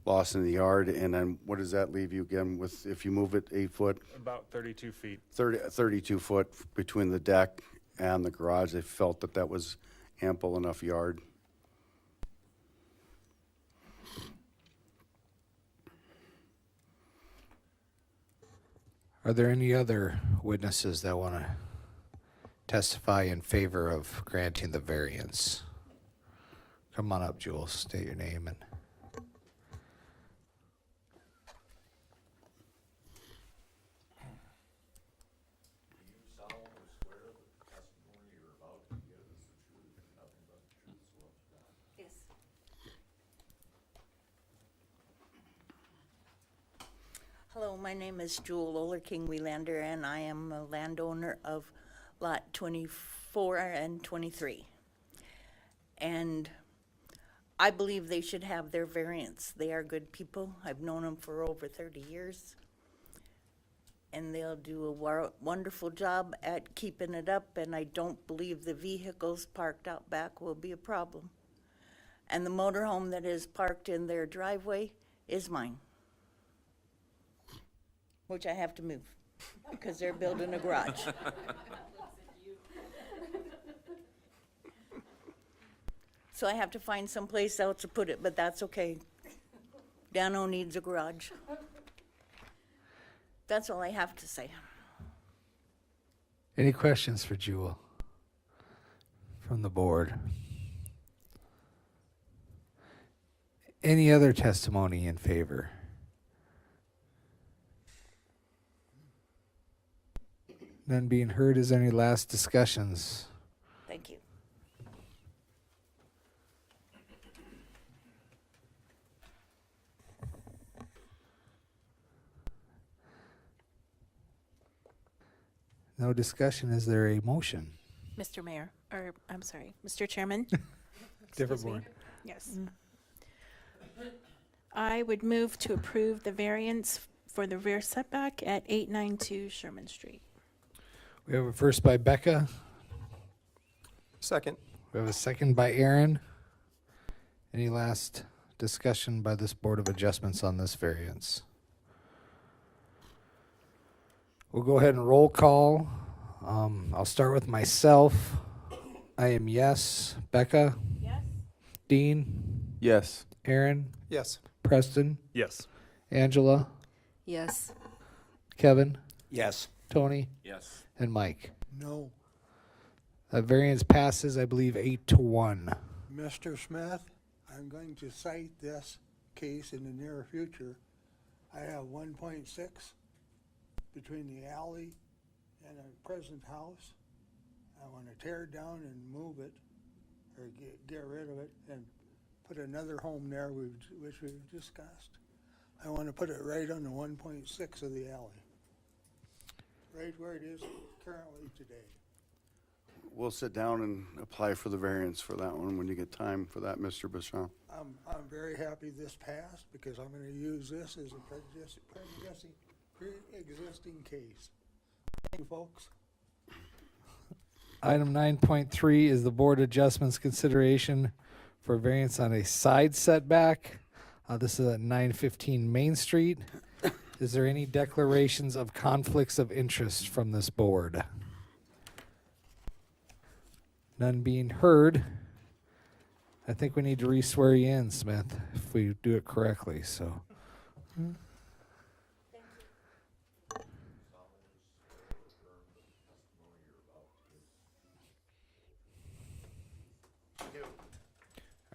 lost in the yard, and then what does that leave you again with, if you move it 8 foot? About 32 feet. 32 foot between the deck and the garage. They felt that that was ample enough yard. Are there any other witnesses that want to testify in favor of granting the variance? Come on up, Jules. State your name and. Hello, my name is Jewel Oler King Welander, and I am a landowner of Lot 24 and 23. And I believe they should have their variance. They are good people. I've known them for over 30 years. And they'll do a wonderful job at keeping it up, and I don't believe the vehicles parked out back will be a problem. And the motorhome that is parked in their driveway is mine, which I have to move because they're building a garage. So I have to find someplace else to put it, but that's okay. Dano needs a garage. That's all I have to say. Any questions for Jewel from the board? Any other testimony in favor? None being heard, is there any last discussions? Thank you. No discussion, is there a motion? Mr. Mayor, or I'm sorry, Mr. Chairman. Different Excuse me. board. Yes. I would move to approve the variance for the rear setback at 892 Sherman Street. We have a first by Becca. Second. We have a second by Aaron. Any last discussion by this Board of Adjustments on this variance? We'll go ahead and roll call. I'll start with myself. I am yes. Becca? Yes. Dean? Yes. Aaron? Yes. Preston? Yes. Angela? Yes. Kevin? Yes. Tony? Yes. And Mike. No. That variance passes, I believe, 8-1. Mr. Smith, I'm going to cite this case in the near future. I have 1.6 between the alley and a present house. I want to tear it down and move it, or get rid of it, and put another home there, which we've discussed. I want to put it right on the 1.6 of the alley, right where it is currently today. We'll sit down and apply for the variance for that one when you get time for that, Mr. Bashan. I'm very happy this passed, because I'm going to use this as a pre-existing case. Thank you, folks. Item 9.3 is the board adjustments consideration for variance on a side setback. This is at 915 Main Street. Is there any declarations of conflicts of interest from this board? None being heard. I think we need to re-swear you in, Smith, if we do it correctly, so.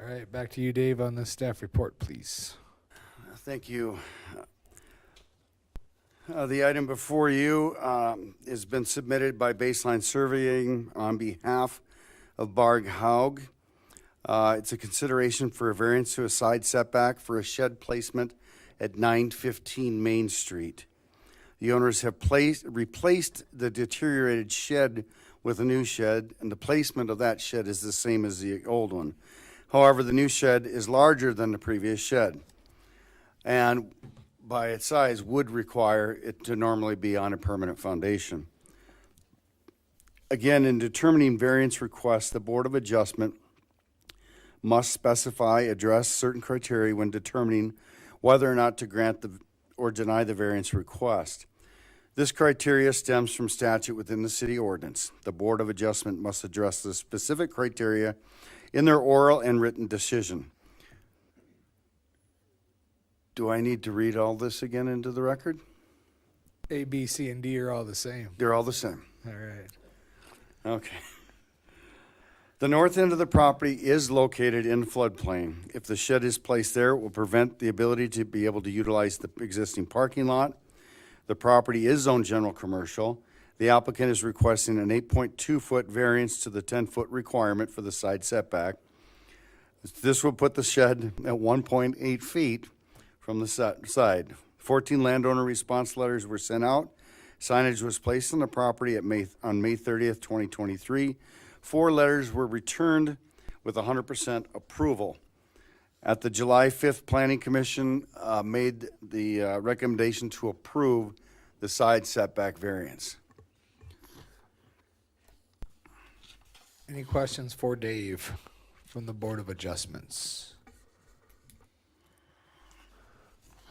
All right, back to you, Dave, on the staff report, please. Thank you. The item before you has been submitted by Baseline Surveying on behalf of Barg Haug. It's a consideration for a variance to a side setback for a shed placement at 915 Main Street. The owners have replaced the deteriorated shed with a new shed, and the placement of that shed is the same as the old one. However, the new shed is larger than the previous shed, and by its size would require it to normally be on a permanent foundation. Again, in determining variance requests, the Board of Adjustment must specify, address certain criteria when determining whether or not to grant or deny the variance request. This criteria stems from statute within the city ordinance. The Board of Adjustment must address the specific criteria in their oral and written decision. Do I need to read all this again into the record? A, B, C, and D are all the same. They're all the same. All right. Okay. The north end of the property is located in floodplain. If the shed is placed there, it will prevent the ability to be able to utilize the existing parking lot. The property is zoned general commercial. The applicant is requesting an 8.2-foot variance to the 10-foot requirement for the side setback. This will put the shed at 1.8 feet from the side. 14 landowner response letters were sent out. Signage was placed on the property on May 30th, 2023. 4 letters were returned with 100% approval. At the July 5th Planning Commission made the recommendation to approve the side setback variance. Any questions for Dave from the Board of Adjustments?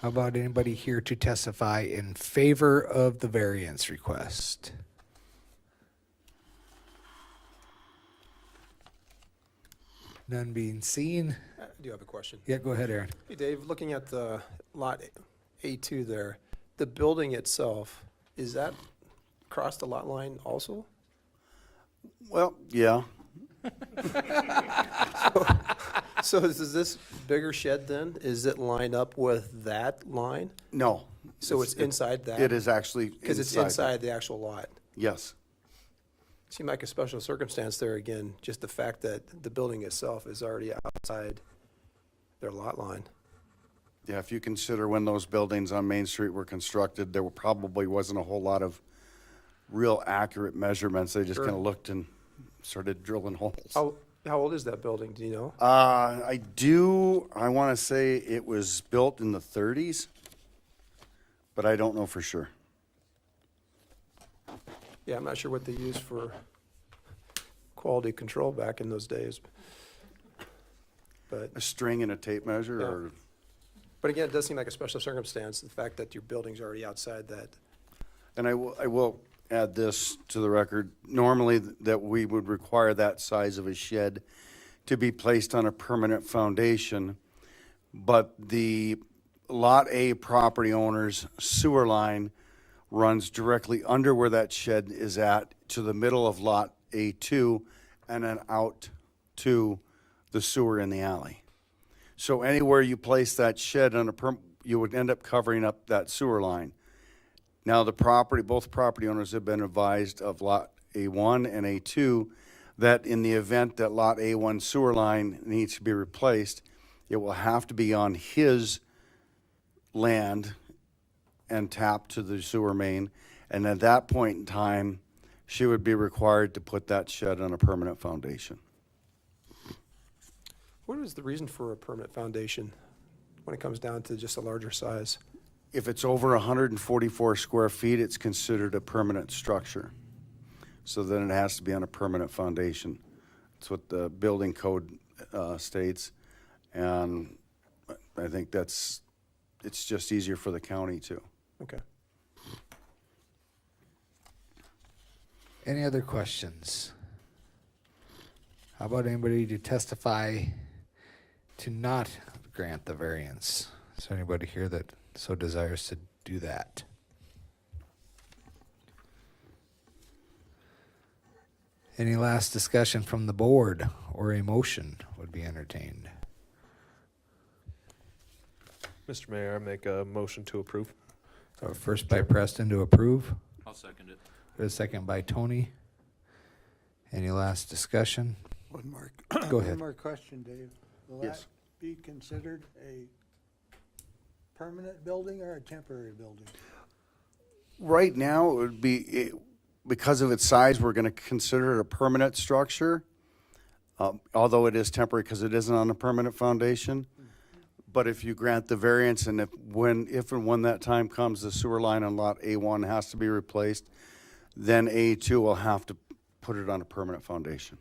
How about anybody here to testify in favor of the variance request? None being seen. I do have a question. Yeah, go ahead, Aaron. Hey, Dave, looking at the lot A2 there, the building itself, is that across the lot line also? Well, yeah. So is this bigger shed then? Is it lined up with that line? No. So it's inside that? It is actually Because it's inside the actual lot. Yes. Seemed like a special circumstance there again, just the fact that the building itself is already outside their lot line. Yeah, if you consider when those buildings on Main Street were constructed, there probably wasn't a whole lot of real accurate measurements. They just Sure. kind of looked and started drilling holes. How old is that building, do you know? I want to say it was built in the 30s, but I don't know for sure. Yeah, I'm not sure what they used for quality control back in those days. But A string and a tape measure, Yeah. or But again, it does seem like a special circumstance, the fact that your building's already outside that. and I will add this to the record. Normally, that we would require that size of a shed to be placed on a permanent foundation, but the Lot A property owner's sewer line runs directly under where that shed is at to the middle of Lot A2 and then out to the sewer in the alley. So anywhere you place that shed on you would end up covering up that sewer line. Now, both property owners have been advised of Lot A1 and A2 that in the event that Lot A1 sewer line needs to be replaced, it will have to be on his land and tap to the sewer main. And at that point in time, she would be required to put that shed on a permanent foundation. What is the reason for a permanent foundation when it comes down to just a larger size? If it's over 144 square feet, it's considered a permanent structure. So then it has to be on a permanent foundation. That's what the building code states. And I think it's just easier for the county too. Okay. Any other questions? How about anybody to testify to not grant the variance? Is there anybody here that so desires to do that? Any last discussion from the board or a motion would be entertained? Mr. Mayor, I make a motion to approve. So first by Preston to approve. I'll second it. A second by Tony. Any last discussion? One more. Go ahead. One more question, Dave. Will Yes. that be considered a permanent building or a temporary building? Right now, it would be, because of its size, we're going to consider it a permanent structure, although it is temporary because it isn't on a permanent foundation. But if you grant the variance and if and when that time comes, the sewer line on Lot A1 has to be replaced, then A2 will have to put it on a permanent foundation.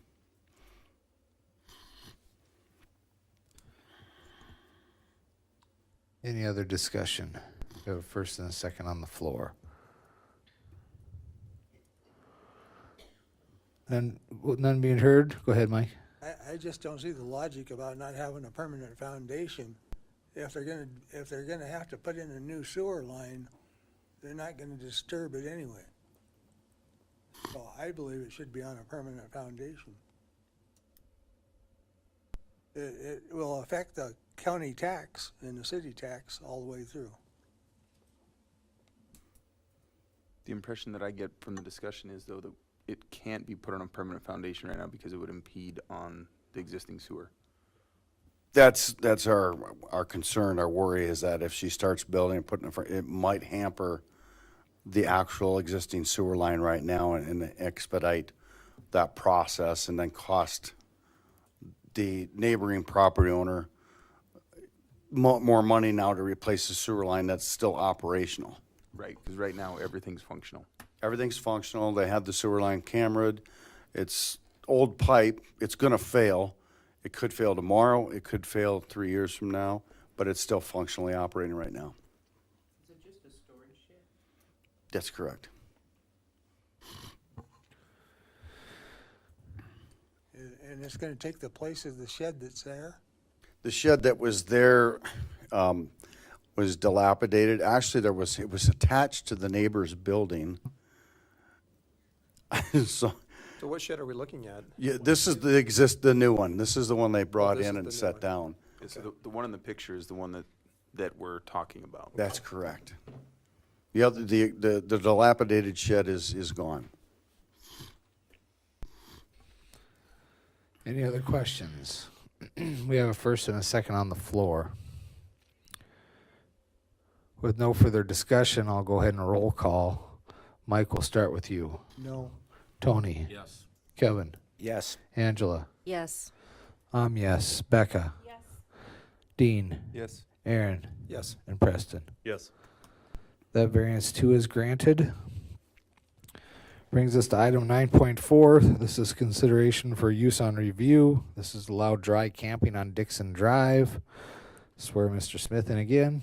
Any other discussion? We have a first and a second on the floor. None being heard? Go ahead, Mike. I just don't see the logic about not having a permanent foundation. If they're gonna have to put in a new sewer line, they're not gonna disturb it anyway. So I believe it should be on a permanent foundation. It will affect the county tax and the city tax all the way through. The impression that I get from the discussion is, though, that it can't be put on a permanent foundation right now because it would impede on the existing sewer. That's our concern, our worry is that if she starts building and putting it might hamper the actual existing sewer line right now and expedite that process and then cost the neighboring property owner more money now to replace the sewer line that's still operational. Right, because right now everything's functional. Everything's functional. They have the sewer line cameraed. It's old pipe. It's going to fail. It could fail tomorrow. It could fail 3 years from now, but it's still functionally operating right now. Is it just a storage shed? That's correct. And it's gonna take the place of the shed that's there? The shed that was there was dilapidated. Actually, it was attached to the neighbor's building. So So what shed are we looking at? yeah, this is the new one. This is the one they brought this in is and the new set one. down. Yeah, so the one in the picture is the one that we're talking about. That's correct. The other, the dilapidated shed is gone. Any other questions? We have a first and a second on the floor. With no further discussion, I'll go ahead and roll call. Mike, we'll start with you. No. Tony? Yes. Kevin? Yes. Angela? Yes. Yes. Becca? Yes. Dean? Yes. Aaron? Yes. And Preston? Yes. That variance 2 is granted. Brings us to item 9.4. This is consideration for use on review. This is allowed dry camping on Dixon Drive. Swear Mr. Smith in again.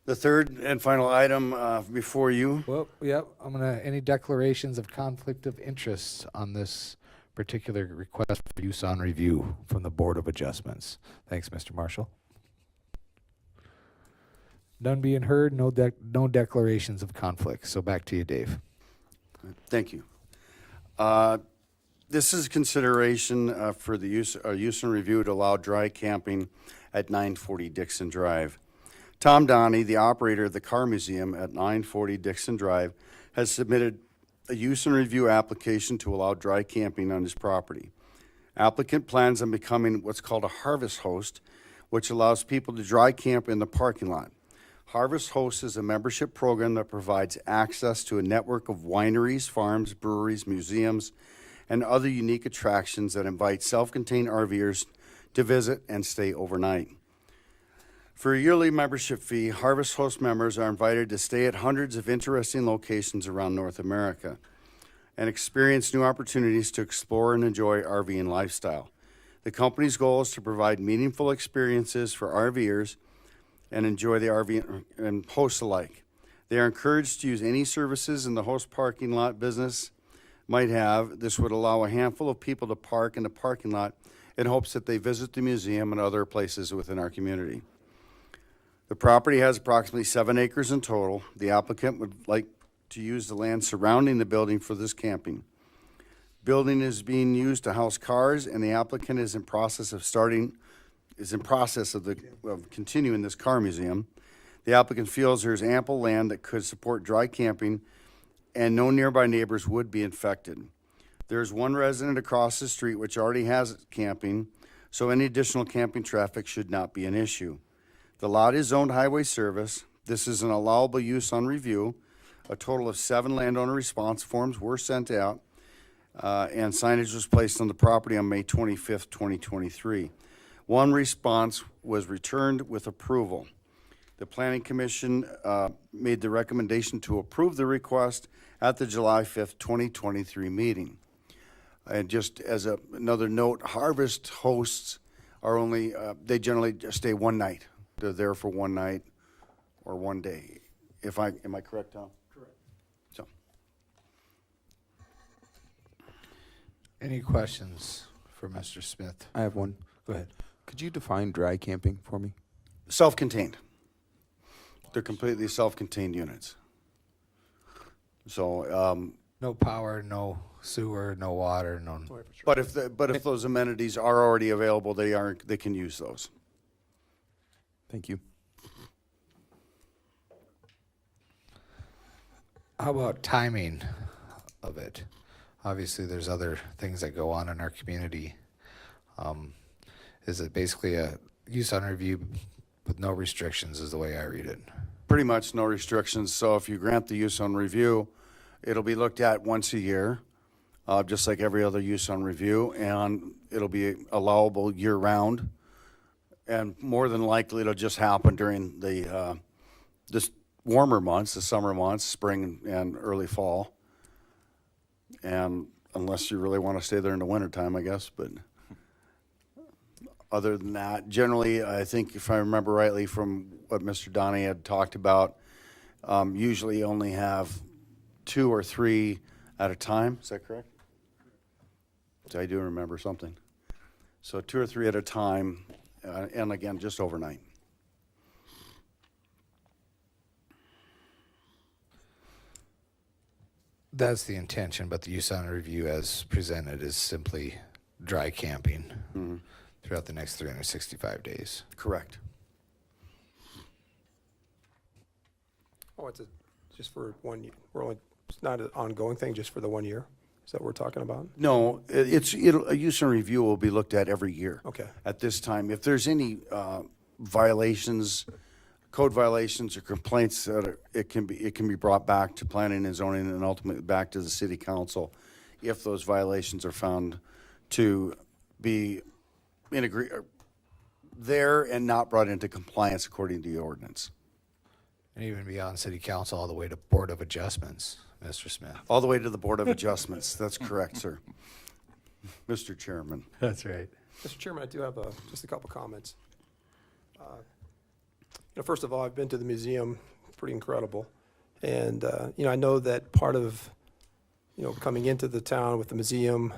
The third and final item before you. Well, yep, any declarations of conflict of interest on this particular request for use on review from the Board of Adjustments? Thanks, Mr. Marshall. None being heard, no declarations of conflict. So back to you, Dave. Thank you. This is consideration for the use and review to allow dry camping at 940 Dixon Drive. Tom Donnie, the operator of the Car Museum at 940 Dixon Drive, has submitted a use and review application to allow dry camping on his property. Applicant plans on becoming what's called a harvest host, which allows people to dry camp in the parking lot. Harvest Host is a membership program that provides access to a network of wineries, farms, breweries, museums, and other unique attractions that invite self-contained RVers to visit and stay overnight. For a yearly membership fee, Harvest Host members are invited to stay at hundreds of interesting locations around North America and experience new opportunities to explore and enjoy RVing lifestyle. The company's goal is to provide meaningful experiences for RVers and enjoy the RV and hosts alike. They are encouraged to use any services in the host parking lot business might have. This would allow a handful of people to park in the parking lot in hopes that they visit the museum and other places within our community. The property has approximately 7 acres in total. The applicant would like to use the land surrounding the building for this camping. Building is being used to house cars, and the applicant is in process of continuing this car museum. The applicant feels there is ample land that could support dry camping, and no nearby neighbors would be infected. There is one resident across the street which already has camping, so any additional camping traffic should not be an issue. The lot is zoned highway service. This is an allowable use on review. A total of 7 landowner response forms were sent out, and signage was placed on the property on May 25th, 2023. One response was returned with approval. The Planning Commission made the recommendation to approve the request at the July 5th, 2023 meeting. And just as another note, harvest hosts are only, they generally just stay one night. They're there for one night or one day. Am I correct, Tom? Correct. So. Any questions for Mr. Smith? I have one. Go ahead. Could you define dry camping for me? Self-contained. They're completely self-contained units. So, No power, no sewer, no water, no. but if those amenities are already available, they can use those. Thank you. How about timing of it? Obviously, there's other things that go on in our community. Is it basically a use on review with no restrictions is the way I read it? Pretty much no restrictions. So if you grant the use on review, it'll be looked at once a year, just like every other use on review, and it'll be allowable year-round. And more than likely, it'll just happen during the this warmer months, the summer months, spring and early fall. And unless you really want to stay there in the wintertime, I guess. But other than that, generally, I think if I remember rightly from what Mr. Donnie had talked about, usually only have 2 or 3 at a time. Is that correct? So I do remember something. So 2 or 3 at a time, and again, just overnight. That's the intention, but the use on review as presented is simply dry camping throughout the next 365 days. Correct. Oh, just for 1 year. It's not an ongoing thing, just for the 1 year? Is that what we're talking about? No, a use and review will be looked at every year. Okay. At this time, if there's any violations, code violations or complaints, it can be brought back to planning and zoning and ultimately back to the city council if those violations are found to be there and not brought into compliance according to the ordinance. And even beyond city council, all the way to Board of Adjustments, Mr. Smith. All the way to the Board of Adjustments. That's correct, sir. Mr. Chairman. That's right. Mr. Chairman, I do have just a couple comments. first of all, I've been to the museum, pretty incredible. And, I know that part of, coming into the town with the museum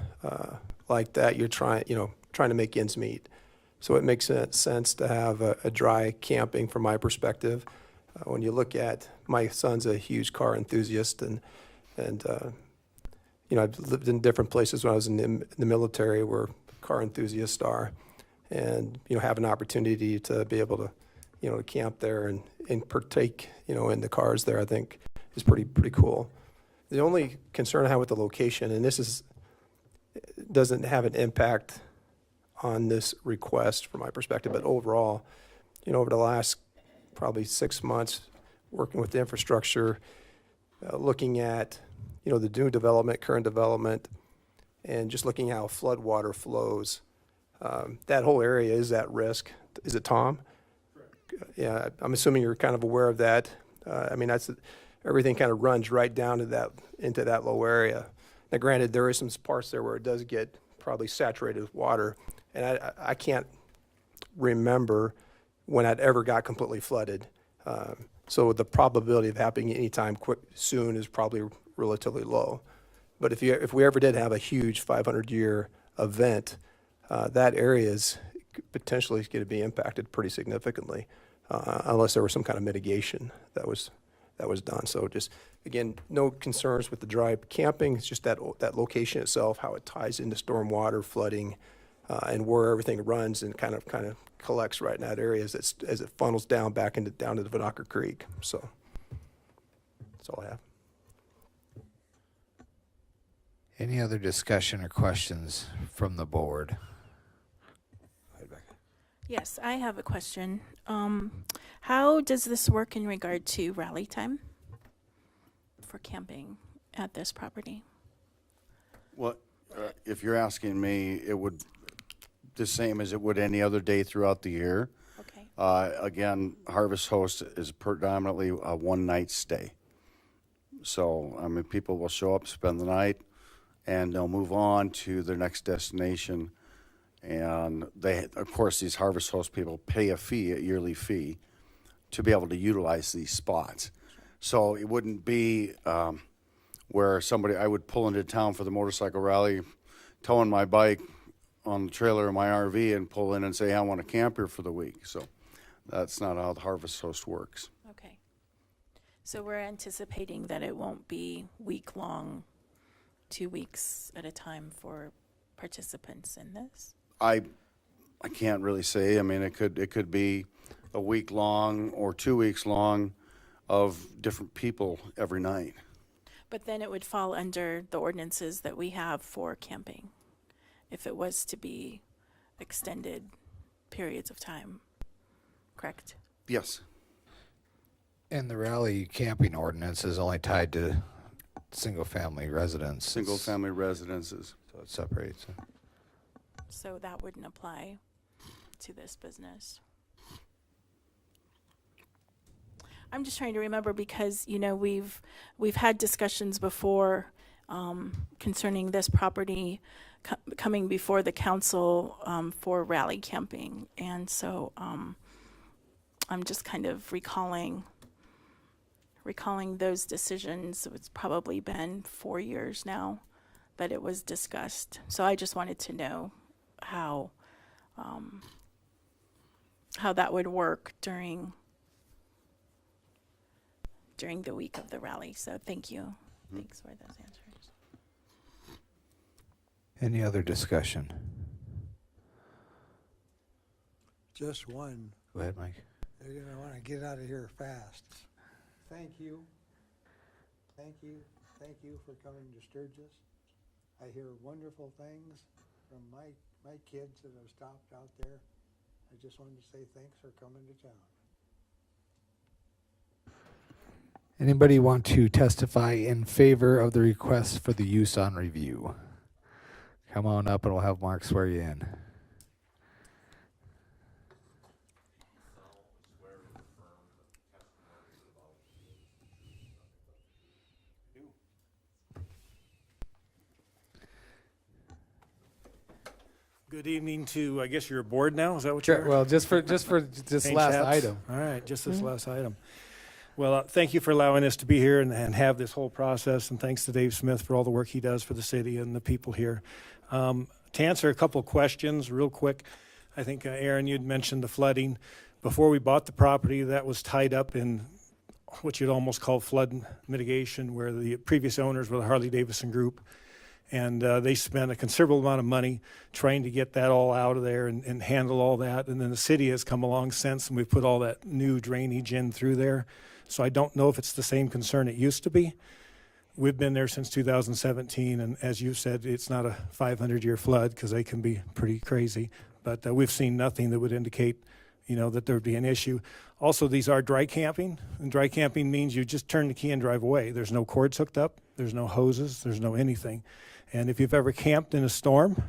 like that, you're trying to make ends meet. So it makes sense to have a dry camping from my perspective. When you look at, my son's a huge car enthusiast, and I've lived in different places when I was in the military where car enthusiasts are, and, have an opportunity to be able to, to camp there and partake, in the cars there, I think is pretty cool. The only concern I have with the location, and this doesn't have an impact on this request from my perspective, but overall, over the last probably 6 months, working with the infrastructure, looking at, the new development, current development, and just looking how flood water flows, that whole area is at risk. Is it Tom? Yeah, I'm assuming you're kind of aware of that. Everything kind of runs right down to into that low area. Now, granted, there is some parts there where it does get probably saturated with water, and I can't remember when it ever got completely flooded. So the probability of happening anytime soon is probably relatively low. But if we ever did have a huge 500-year event, that area is potentially going to be impacted pretty significantly, unless there was some kind of mitigation that was done. So just, again, no concerns with the dry camping. It's just that location itself, how it ties into stormwater, flooding, and where everything runs and kind of collects right in that area as it funnels down back down to the Vanacker Creek. So that's all I have. Any other discussion or questions from the board? Yes, I have a question. How does this work in regard to rally time for camping at this property? Well, if you're asking me, it would the same as it would any other day throughout the year. Okay. Again, Harvest Host is predominantly a one-night stay. So, people will show up, spend the night, and they'll move on to their next destination. And of course, these Harvest Host people pay a yearly fee, to be able to utilize these spots. So it wouldn't be where I would pull into town for the motorcycle rally, towing my bike on the trailer of my RV and pull in and say, I want to camp here for the week. So that's not how the Harvest Host works. Okay. So we're anticipating that it won't be week-long, 2 weeks at a time for participants in this? I can't really say. It could be a week long or 2 weeks long of different people every night. But then it would fall under the ordinances that we have for camping, if it was to be extended periods of time, correct? Yes. And the rally camping ordinance is only tied to single-family residences. Single-family residences. So it separates. So that wouldn't apply to this business. I'm just trying to remember because, we've had discussions before concerning this property coming before the council for rally camping. And so I'm just kind of recalling those decisions. It's probably been 4 years now that it was discussed. So I just wanted to know how that would work during the week of the rally. So thank you. Thanks for those answers. Any other discussion? Just one. Go ahead, Mike. They're going to want to get out of here fast. Thank you. Thank you. Thank you for coming to Sturgis. I hear wonderful things from my kids that have stopped out there. I just wanted to say thanks for coming to town. Anybody want to testify in favor of the request for the use on review? Come on up and we'll have Mark swear you in. Good evening to, I guess you're aboard now, is that what Sure. you're? Well, just for this Change last hats? item. All right, just this last item. Well, thank you for allowing us to be here and have this whole process, and thanks to Dave Smith for all the work he does for the city and the people here. To answer a couple of questions real quick, I think, Aaron, you'd mentioned the flooding. Before we bought the property, that was tied up in what you'd almost call flood mitigation, where the previous owners were the Harley-Davidson Group. And they spent a considerable amount of money trying to get that all out of there and handle all that. And then the city has come along since, and we've put all that new drainage in through there. So I don't know if it's the same concern it used to be. We've been there since 2017, and as you said, it's not a 500-year flood because they can be pretty crazy. But we've seen nothing that would indicate, that there would be an issue. Also, these are dry camping, and dry camping means you just turn the key and drive away. There's no cords hooked up. There's no hoses. There's no anything. And if you've ever camped in a storm,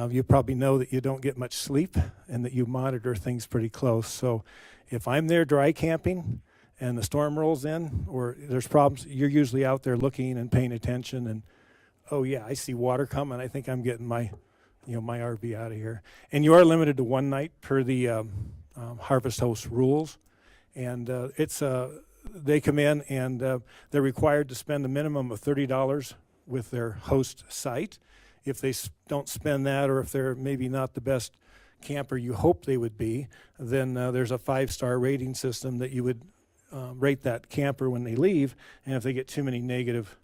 you probably know that you don't get much sleep and that you monitor things pretty close. So if I'm there dry camping and the storm rolls in or there's problems, you're usually out there looking and paying attention and, oh yeah, I see water coming. I think I'm getting my RV out of here. And you are limited to one night per the Harvest Host rules. And they come in and they're required to spend a minimum of $30 with their host site. If they don't spend that, or if they're maybe not the best camper you hope they would be, then there's a 5-star rating system that you would rate that camper when they leave. And if they get too many negative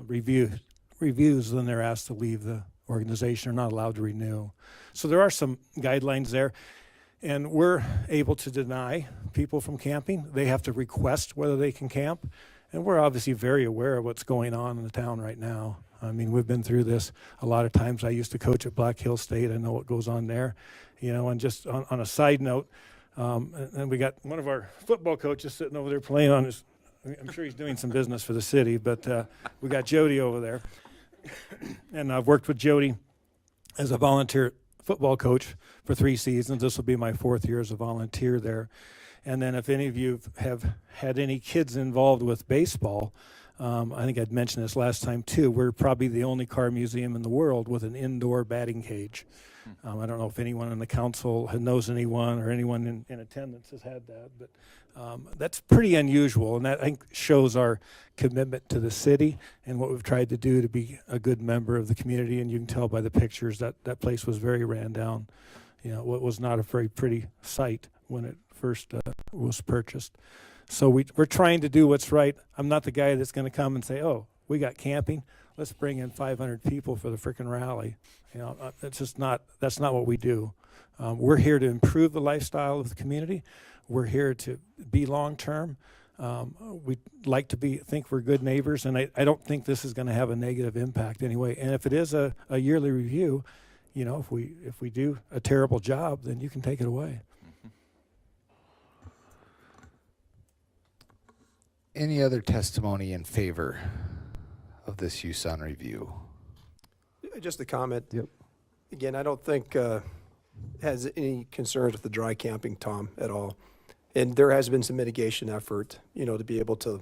reviews, then they're asked to leave the organization or not allowed to renew. So there are some guidelines there. And we're able to deny people from camping. They have to request whether they can camp. And we're obviously very aware of what's going on in the town right now. I mean, we've been through this a lot of times. I used to coach at Black Hill State. I know what goes on there. And just on a side note, and we got one of our football coaches sitting over there playing on his, I'm sure he's doing some business for the city, but we got Jody over there. And I've worked with Jody as a volunteer football coach for 3 seasons. This will be my 4th year as a volunteer there. And then if any of you have had any kids involved with baseball, I think I'd mentioned this last time too, we're probably the only car museum in the world with an indoor batting cage. I don't know if anyone on the council knows anyone or anyone in attendance has had that, but that's pretty unusual, and that I think shows our commitment to the city and what we've tried to do to be a good member of the community. And you can tell by the pictures that that place was very ran down. It was not a very pretty sight when it first was purchased. So we're trying to do what's right. I'm not the guy that's going to come and say, oh, we got camping. Let's bring in 500 people for the frickin' rally. It's just not, that's not what we do. We're here to improve the lifestyle of the community. We're here to be long-term. We like to think we're good neighbors, and I don't think this is going to have a negative impact anyway. And if it is a yearly review, if we do a terrible job, then you can take it away. Any other testimony in favor of this use on review? Just a comment. Yep. Again, I don't think has any concerns with the dry camping, Tom, at all. And there has been some mitigation effort, to be able to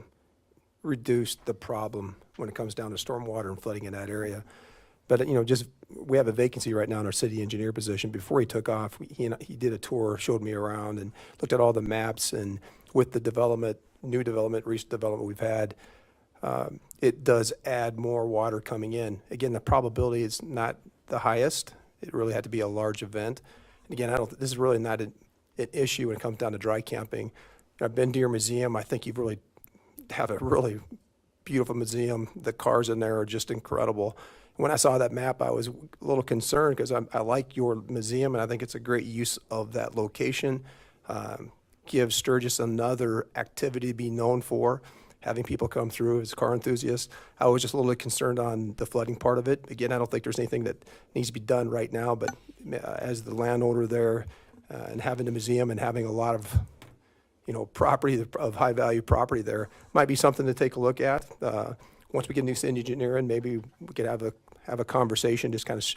reduce the problem when it comes down to stormwater and flooding in that area. But, we have a vacancy right now in our city engineer position. Before he took off, he did a tour, showed me around and looked at all the maps, and with the development, new development, recent development we've had, it does add more water coming in. Again, the probability is not the highest. It really had to be a large event. And again, this is really not an issue when it comes down to dry camping. I've been to your museum. I think you really have a really beautiful museum. The cars in there are just incredible. When I saw that map, I was a little concerned because I like your museum, and I think it's a great use of that location. Give Sturgis another activity to be known for, having people come through as car enthusiasts. I was just a little concerned on the flooding part of it. Again, I don't think there's anything that needs to be done right now, but as the landowner there and having the museum and having a lot of property of high value property there might be something to take a look at. Once we get a new city engineer in, maybe we could have a conversation, just kind of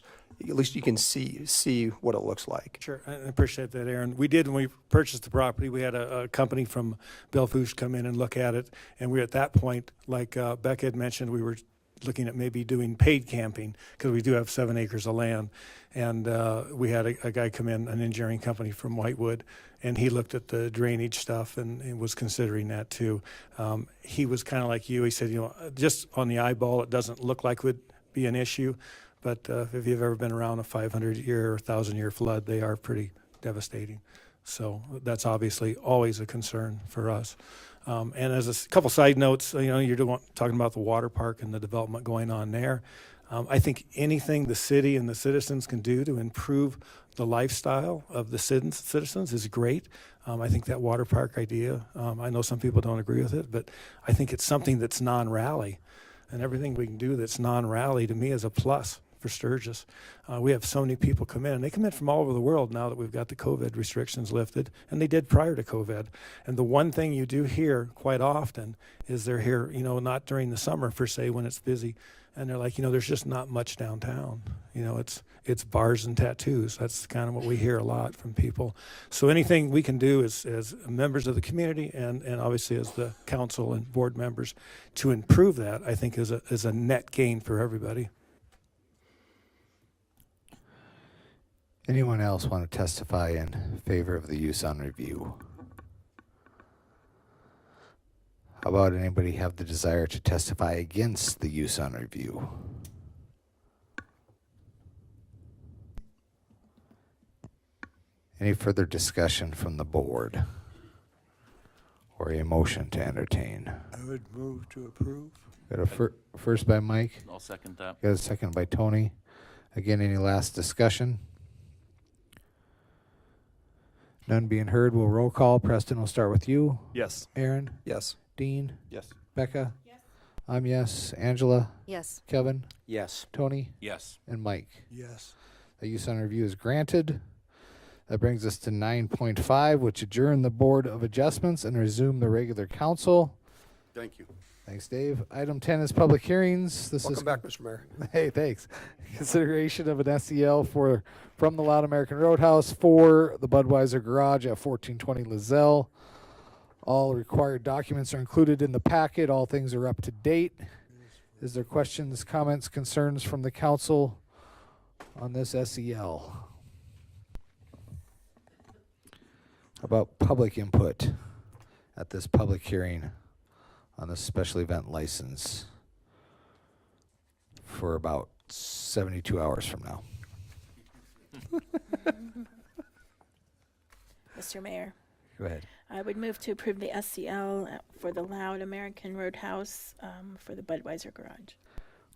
at least you can see what it looks like. Sure, I appreciate that, Aaron. We did, when we purchased the property, we had a company from Belfouche come in and look at it, and we were at that point, like Beck had mentioned, we were looking at maybe doing paid camping, because we do have 7 acres of land. And we had a guy come in, an engineering company from Whitewood, and he looked at the drainage stuff and was considering that too. He was kind of like you. He said, you know, just on the eyeball, it doesn't look like it would be an issue. But if you've ever been around a 500-year or 1,000-year flood, they are pretty devastating. So that's obviously always a concern for us. And as a couple side notes, you know, you're talking about the water park and the development going on there. I think anything the city and the citizens can do to improve the lifestyle of the citizens is great. I think that water park idea, I know some people don't agree with it, but I think it's something that's non-rally. And everything we can do that's non-rally to me is a plus for Sturgis. We have so many people come in, and they come in from all over the world now that we've got the COVID restrictions lifted, and they did prior to COVID. And the one thing you do hear quite often is they're here, you know, not during the summer per se when it's busy, and they're like, you know, there's just not much downtown. You know, it's bars and tattoos. That's kind of what we hear a lot from people. So anything we can do as members of the community and obviously as the council and board members to improve that, I think is a net gain for everybody. Anyone else want to testify in favor of the use on review? How about anybody have the desire to testify against the use on review? Any further discussion from the board? Or a motion to entertain? I would move to approve. Got a first by Mike. I'll second that. Got a second by Tony. Again, any last discussion? None being heard, we'll roll call. Preston, we'll start with you. Yes. Aaron? Yes. Dean? Yes. Becca? Yes. I'm yes. Angela? Yes. Kevin? Yes. Tony? Yes. And Mike? Yes. The use on review is granted. That brings us to 9.5, which adjourn the Board of Adjustments and resume the regular council. Thank you. Thanks, Dave. Item 10 is public hearings. Welcome back, Mr. Mayor. Hey, thanks. Consideration of an SEL from the Loud American Roadhouse for the Budweiser Garage at 1420 Lizelle. All required documents are included in the packet. All things are up to date. Is there questions, comments, concerns from the council on this SEL? How about public input at this public hearing on this special event license for about 72 hours from now? Mr. Mayor, Go ahead. I would move to approve the SCL for the Loud American Roadhouse for the Budweiser Garage.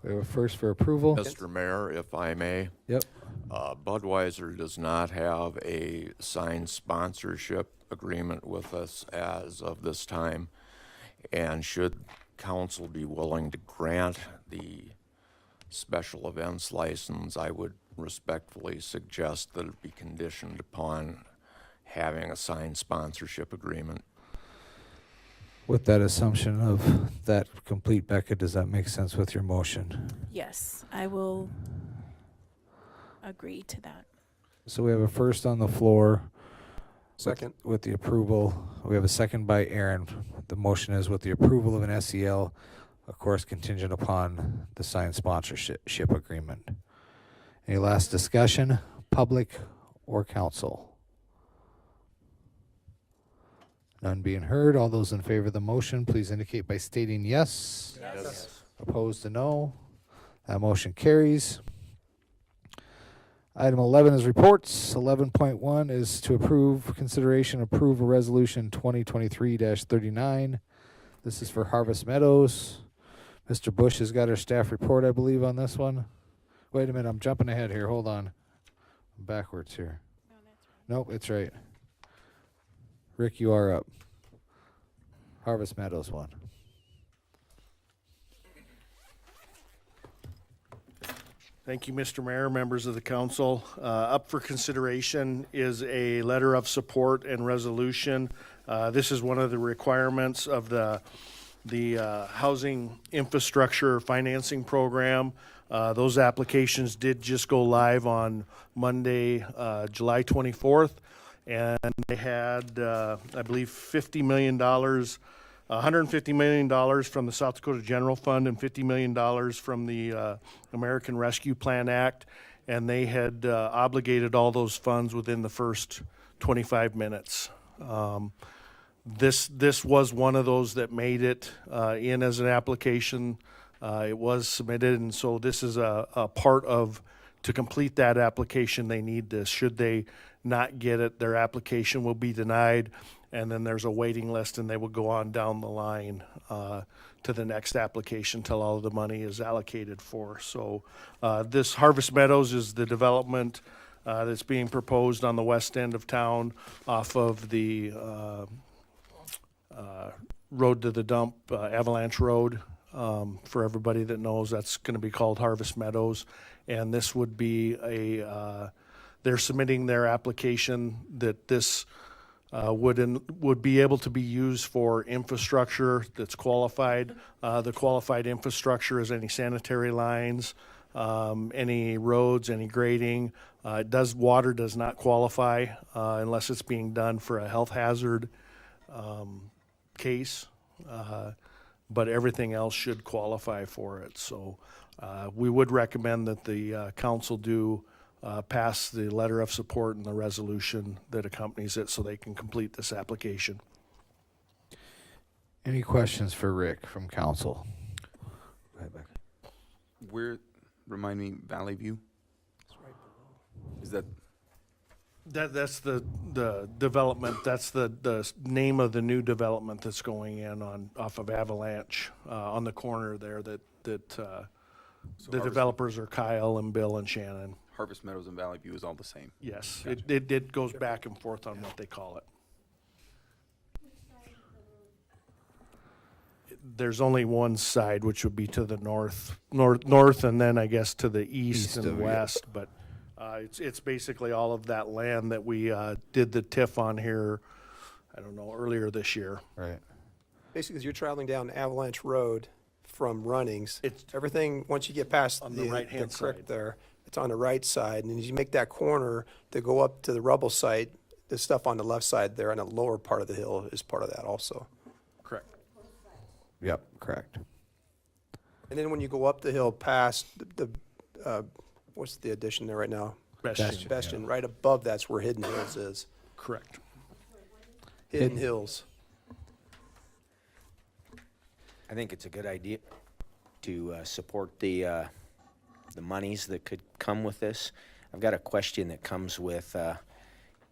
We have a first for approval. Mr. Mayor, if I may. Yep. Budweiser does not have a signed sponsorship agreement with us as of this time. And should council be willing to grant the special events license, I would respectfully suggest that it be conditioned upon having a signed sponsorship agreement. With that assumption of that complete, Becca, does that make sense with your motion? Yes, I will agree to that. So we have a first on the floor. Second. With the approval. We have a second by Aaron. The motion is with the approval of an SEL, of course, contingent upon the signed sponsorship agreement. Any last discussion, public or council? None being heard. All those in favor of the motion, please indicate by stating yes. Yes. Opposed to no. That motion carries. Item 11 is reports. 11.1 is to approve a resolution 2023-39. This is for Harvest Meadows. Mr. Bush has got our staff report, I believe, on this one. Wait a minute, I'm jumping ahead here. Hold on. I'm backwards here. No, that's right. Nope, it's right. Rick, you are up. Harvest Meadows one. Thank you, Mr. Mayor, members of the council. Up for consideration is a letter of support and resolution. This is one of the requirements of the Housing Infrastructure Financing Program. Those applications did just go live on Monday, July 24th. And they had, I believe, $50 million $150 million from the South Dakota General Fund and $50 million from the American Rescue Plan Act, and they had obligated all those funds within the first 25 minutes. This was one of those that made it in as an application. It was submitted, and so this is a part of, to complete that application, they need this. Should they not get it, their application will be denied, and then there's a waiting list, and they will go on down the line to the next application till all of the money is allocated for. So this Harvest Meadows is the development that's being proposed on the west end of town off of the road to the dump, Avalanche Road. For everybody that knows, that's going to be called Harvest Meadows. And this would be they're submitting their application that this would be able to be used for infrastructure that's qualified. The qualified infrastructure is any sanitary lines, any roads, any grading. Water does not qualify unless it's being done for a health hazard case, but everything else should qualify for it. So we would recommend that the council do pass the letter of support and the resolution that accompanies it so they can complete this application. Any questions for Rick from council? Where, remind me, Valley View? Is that? That's the development. That's the name of the new development that's going in off of Avalanche on the corner there. That the developers are Kyle and Bill and Shannon. Harvest Meadows and Valley View is all the same. Yes, it goes back and forth on what they call it. There's only one side, which would be to the north, and then I guess to the east and west. But it's basically all of that land that we did the TIF on here, I don't know, earlier this year. Right. Basically, as you're traveling down Avalanche Road from Runnings, everything, once you get past on the right-hand creek side there, it's on the right side. And as you make that corner to go up to the rubble site, the stuff on the left side there on the lower part of the hill is part of that also. Correct. Yep, correct. And then when you go up the hill past the what's the addition there right now? Bastion. Yeah. Right above that's where Hidden Hills is. Correct. Hidden Hills. I think it's a good idea to support the monies that could come with this. I've got a question that comes with,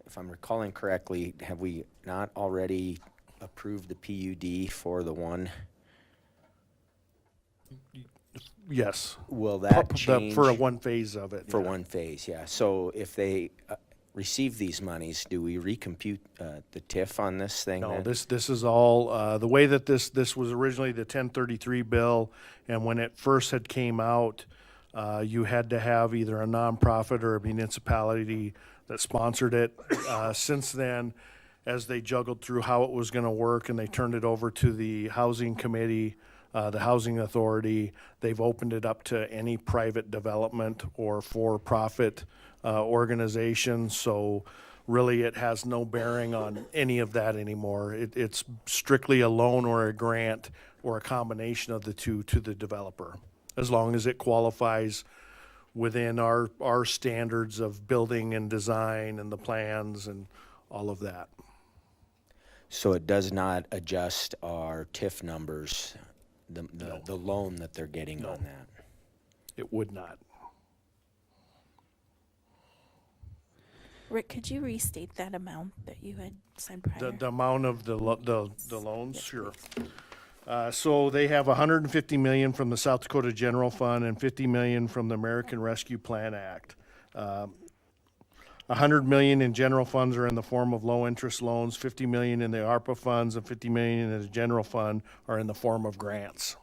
if I'm recalling correctly, have we not already approved the PUD for the one? Yes. Will that change? For one phase of it. For one phase, yeah. So if they receive these monies, do we recompute the TIF on this thing? No, then? this is all the way that this was originally the 1033 bill, and when it first had came out, you had to have either a nonprofit or a municipality that sponsored it. Since then, as they juggled through how it was going to work, and they turned it over to the housing committee, the housing authority, they've opened it up to any private development or for-profit organization. So really it has no bearing on any of that anymore. It's strictly a loan or a grant or a combination of the two to the developer, as long as it qualifies within our standards of building and design and the plans and all of that. So it does not adjust our TIF numbers, the loan that they're getting on that? It would not. Rick, could you restate that amount that you had said prior? The amount of the loans, sure. So they have $150 million from the South Dakota General Fund and $50 million from the American Rescue Plan Act. $100 million in general funds are in the form of low-interest loans. $50 million in the ARPA funds and $50 million in the general fund are in the form of grants.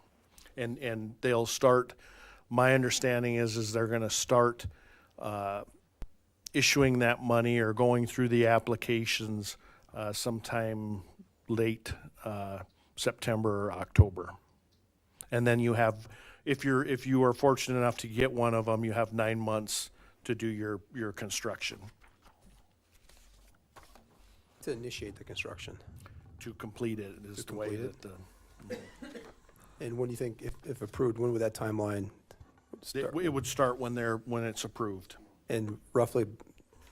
And they'll start. My understanding is they're going to start issuing that money or going through the applications sometime late September or October. And then you have, if you are fortunate enough to get one of them, you have 9 months to do your construction. To initiate the construction. to complete it is To the way complete that it? And when do you think, if approved, when would that timeline start? it would start when it's approved. And roughly,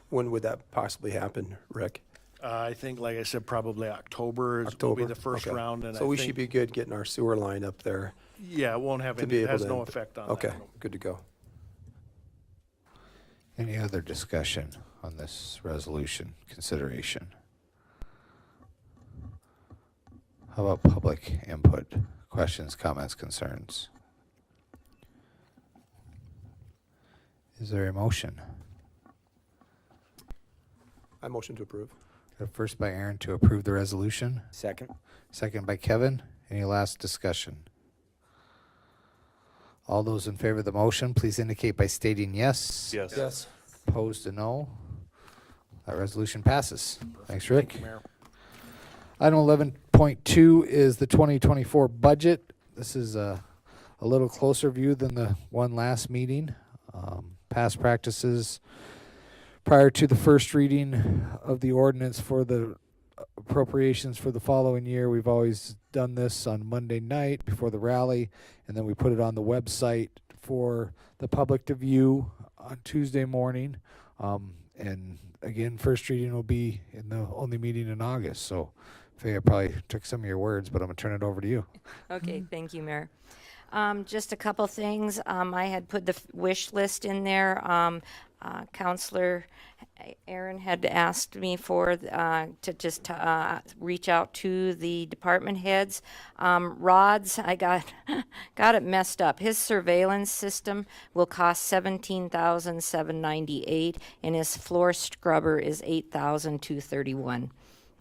when would that possibly happen, Rick? I think, like I said, probably October will be the first Okay. round. And So I we think, should be good getting our sewer line up there yeah, it won't have to any, be it able has to. no effect on that. Okay, good to go. Any other discussion on this resolution consideration? How about public input? Questions, comments, concerns? Is there a motion? I motion to approve. Got a first by Aaron to approve the resolution. Second? Second by Kevin. Any last discussion? All those in favor of the motion, please indicate by stating yes. Yes. Yes. Opposed to no. That resolution passes. Thanks, Rick. Thank you, Mayor. Item 11.2 is the 2024 budget. This is a little closer view than the one last meeting. Past practices prior to the first reading of the ordinance for the appropriations for the following year, we've always done this on Monday night before the rally, and then we put it on the website for the public to view on Tuesday morning. And again, first reading will be in the only meeting in August. So, Faye, I probably took some of your words, but I'm going to turn it over to you. Okay, thank you, Mayor. Just a couple things. I had put the wish list in there. Counselor Aaron had asked me to just reach out to the department heads. Rod's, I got it messed up. His surveillance system will cost $17,798, and his floor scrubber is $8,231.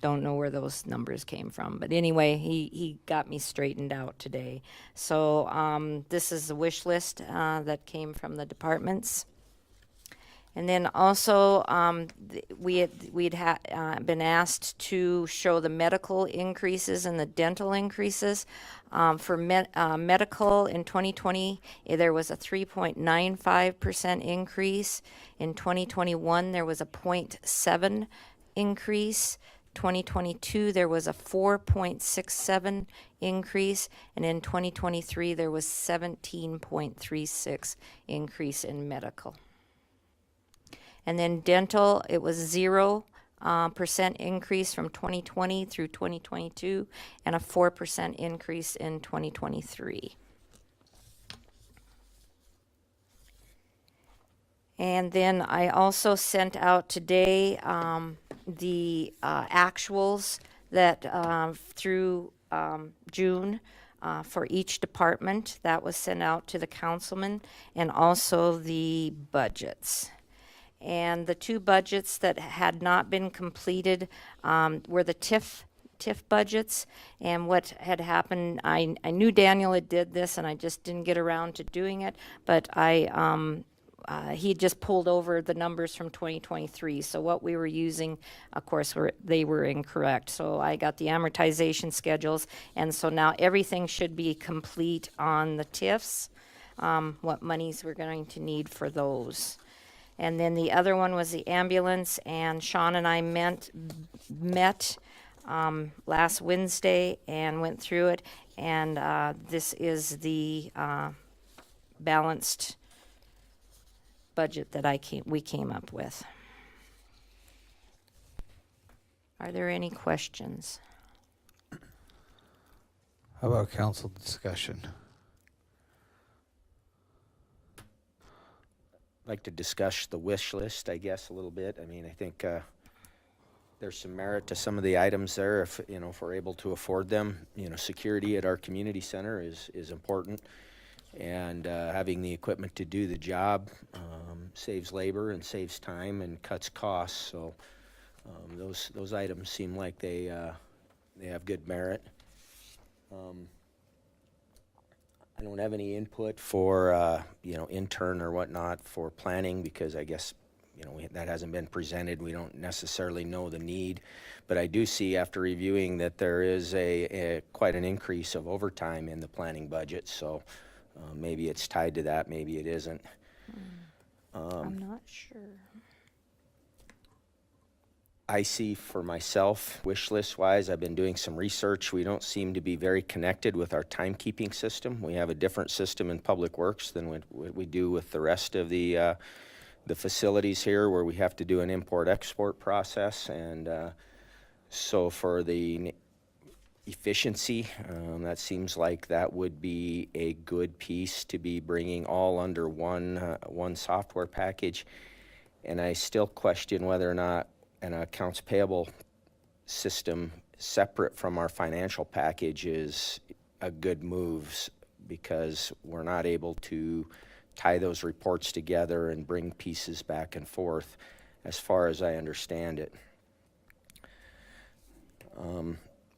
Don't know where those numbers came from, but anyway, he got me straightened out today. So this is the wish list that came from the departments. And then also, we'd been asked to show the medical increases and the dental increases. For medical in 2020, there was a 3.95% increase. In 2021, there was a 0.7 increase. 2022, there was a 4.67 increase, and in 2023, there was 17.36 increase in medical. And then dental, it was 0% increase from 2020 through 2022, and a 4% increase in 2023. And then I also sent out today the actuals that through June for each department. That was sent out to the councilman, and also the budgets. And the two budgets that had not been completed were the TIF budgets. And what had happened, I knew Daniel had did this, and I just didn't get around to doing it, but he just pulled over the numbers from 2023. So what we were using, of course, they were incorrect. So I got the amortization schedules, and so now everything should be complete on the TIFs, what monies we're going to need for those. And then the other one was the ambulance, and Sean and I met last Wednesday and went through it, and this is the balanced budget that we came up with. Are there any questions? How about council discussion? I'd like to discuss the wish list, I guess, a little bit. I mean, I think there's some merit to some of the items there if we're able to afford them. Security at our community center is important. And having the equipment to do the job saves labor and saves time and cuts costs. So those items seem like they have good merit. I don't have any input for intern or whatnot for planning because I guess that hasn't been presented. We don't necessarily know the need, but I do see after reviewing that there is a quite an increase of overtime in the planning budget. So. Maybe it's tied to that, maybe it isn't. I'm not sure. I see for myself, wish list wise, I've been doing some research. We don't seem to be very connected with our timekeeping system. We have a different system in Public Works than what we do with the rest of the facilities here, where we have to do an import-export process. And so for the efficiency, that seems like that would be a good piece to be bringing all under one software package. And I still question whether or not an accounts payable system separate from our financial package is a good move, because we're not able to tie those reports together and bring pieces back and forth, as far as I understand it.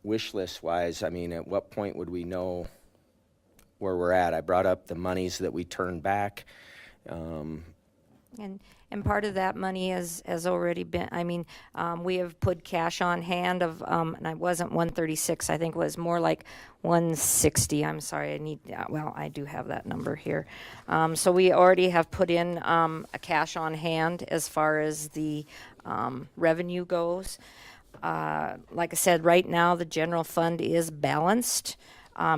Wish list wise, I mean, at what point would we know where we're at? I brought up the monies that we turned back. And part of that money has already been, I mean, we have put cash on hand of, and it wasn't 136, I think it was more like 160. I'm sorry, I do have that number here. So we already have put in a cash on hand as far as the revenue goes. Like I said, right now the general fund is balanced.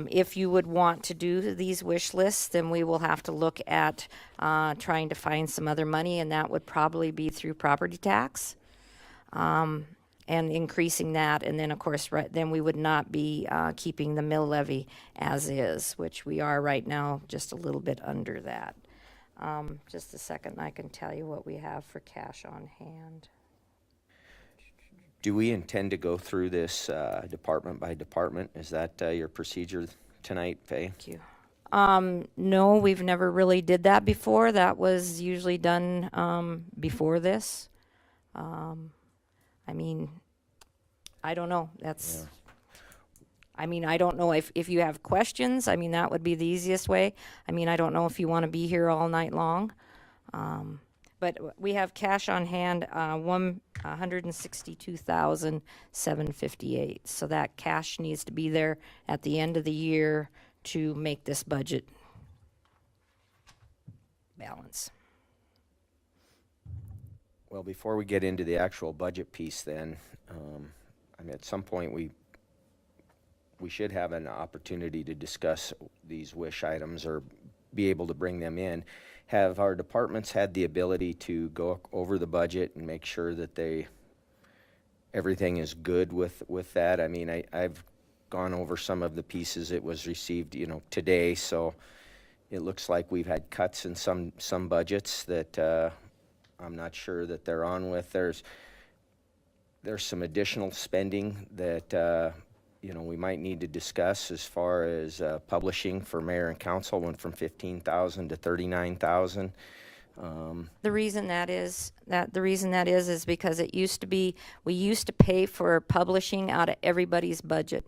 If you would want to do these wish lists, then we will have to look at trying to find some other money, and that would probably be through property tax and increasing that. And then, of course, then we would not be keeping the mill levy as is, which we are right now just a little bit under that. Just a second, I can tell you what we have for cash on hand. Do we intend to go through this department by department? Is that your procedure tonight, Faye? Thank you. No, we've never really did that before. That was usually done before this. I mean, I don't know. That's. Yeah. I mean, I don't know if you have questions. I mean, that would be the easiest way. I mean, I don't know if you want to be here all night long. But we have cash on hand, $162,758. So that cash needs to be there at the end of the year to make this budget balance. Well, before we get into the actual budget piece, then, I mean, at some point we should have an opportunity to discuss these wish items or be able to bring them in. Have our departments had the ability to go over the budget and make sure that everything is good with that? I mean, I've gone over some of the pieces. It was received, today, so it looks like we've had cuts in some budgets that I'm not sure that they're on with. There's some additional spending that we might need to discuss, as far as publishing for mayor and council went from $15,000 to $39,000. The reason that is because we used to pay for publishing out of everybody's budget.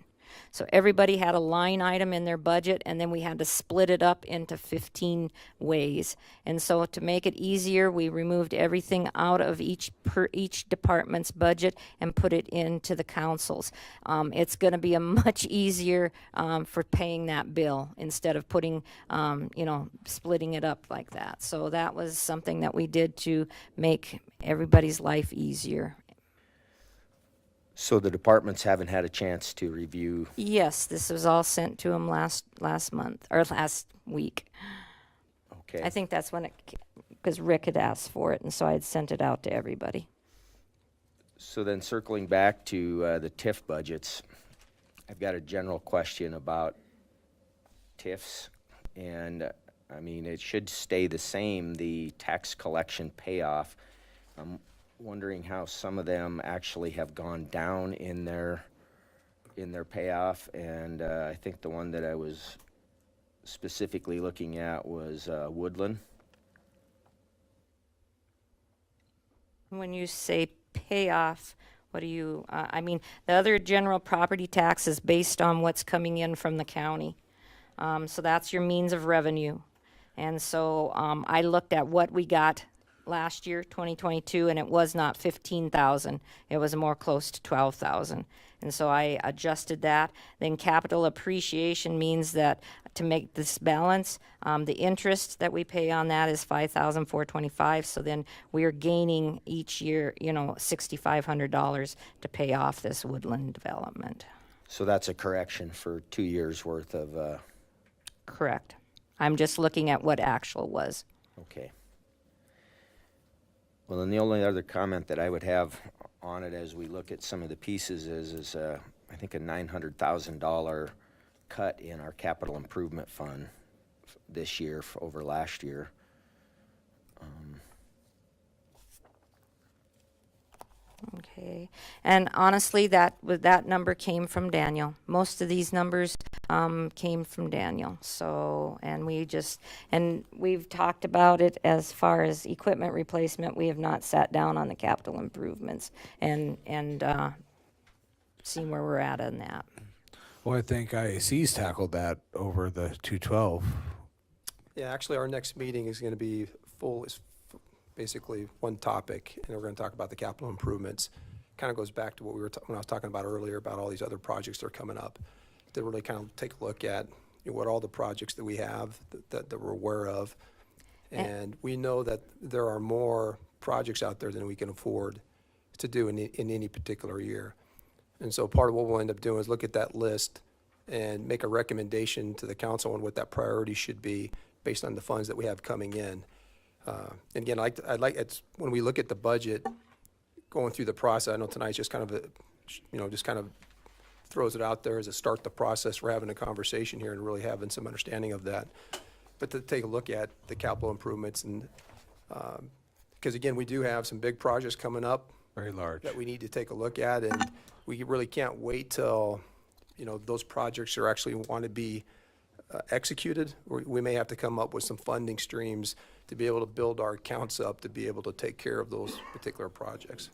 So everybody had a line item in their budget, and then we had to split it up into 15 ways. And so to make it easier, we removed everything out of each department's budget and put it into the council's. It's going to be a much easier for paying that bill instead of putting, splitting it up like that. So that was something that we did to make everybody's life easier. So the departments haven't had a chance to review? Yes, this was all sent to them last month, or last week. Okay. I think that's when because Rick had asked for it, and so I had sent it out to everybody. So then, circling back to the TIF budgets, I've got a general question about TIFs, and I mean, it should stay the same, the tax collection payoff. Wondering how some of them actually have gone down in their payoff, and I think the one that I was specifically looking at was Woodland. When you say payoff, what do you, I mean, the other general property tax is based on what's coming in from the county. So that's your means of revenue. And so I looked at what we got last year, 2022, and it was not 15,000. It was more close to 12,000. And so I adjusted that. Then capital appreciation means that to make this balance, the interest that we pay on that is $5,425. So then we are gaining each year, $6,500 to pay off this woodland development. So that's a correction for 2 years' worth of, Correct. I'm just looking at what actual was. okay. Well, then the only other comment that I would have on it as we look at some of the pieces is I think a $900,000 cut in our capital improvement fund this year over last year. Okay, and honestly, that number came from Daniel. Most of these numbers came from Daniel. So, and we've talked about it as far as equipment replacement. We have not sat down on the capital improvements and seen where we're at on that. Well, I think IAC's tackled that over the 212. Yeah, actually, our next meeting is going to be basically one topic, and we're going to talk about the capital improvements. Kind of goes back to what we were when I was talking about earlier about all these other projects that are coming up, to really kind of take a look at what all the projects that we have that we're aware of. And we know that there are more projects out there than we can afford to do in any particular year. And so part of what we'll end up doing is look at that list and make a recommendation to the council on what that priority should be based on the funds that we have coming in. And again, it's when we look at the budget, going through the process, I know tonight's just kind of just kind of throws it out there as a start the process. We're having a conversation here and really having some understanding of that. But to take a look at the capital improvements and, because again, we do have some big projects coming up. Very large. That we need to take a look at, and we really can't wait till, those projects are actually want to be executed. We may have to come up with some funding streams to be able to build our accounts up to be able to take care of those particular projects.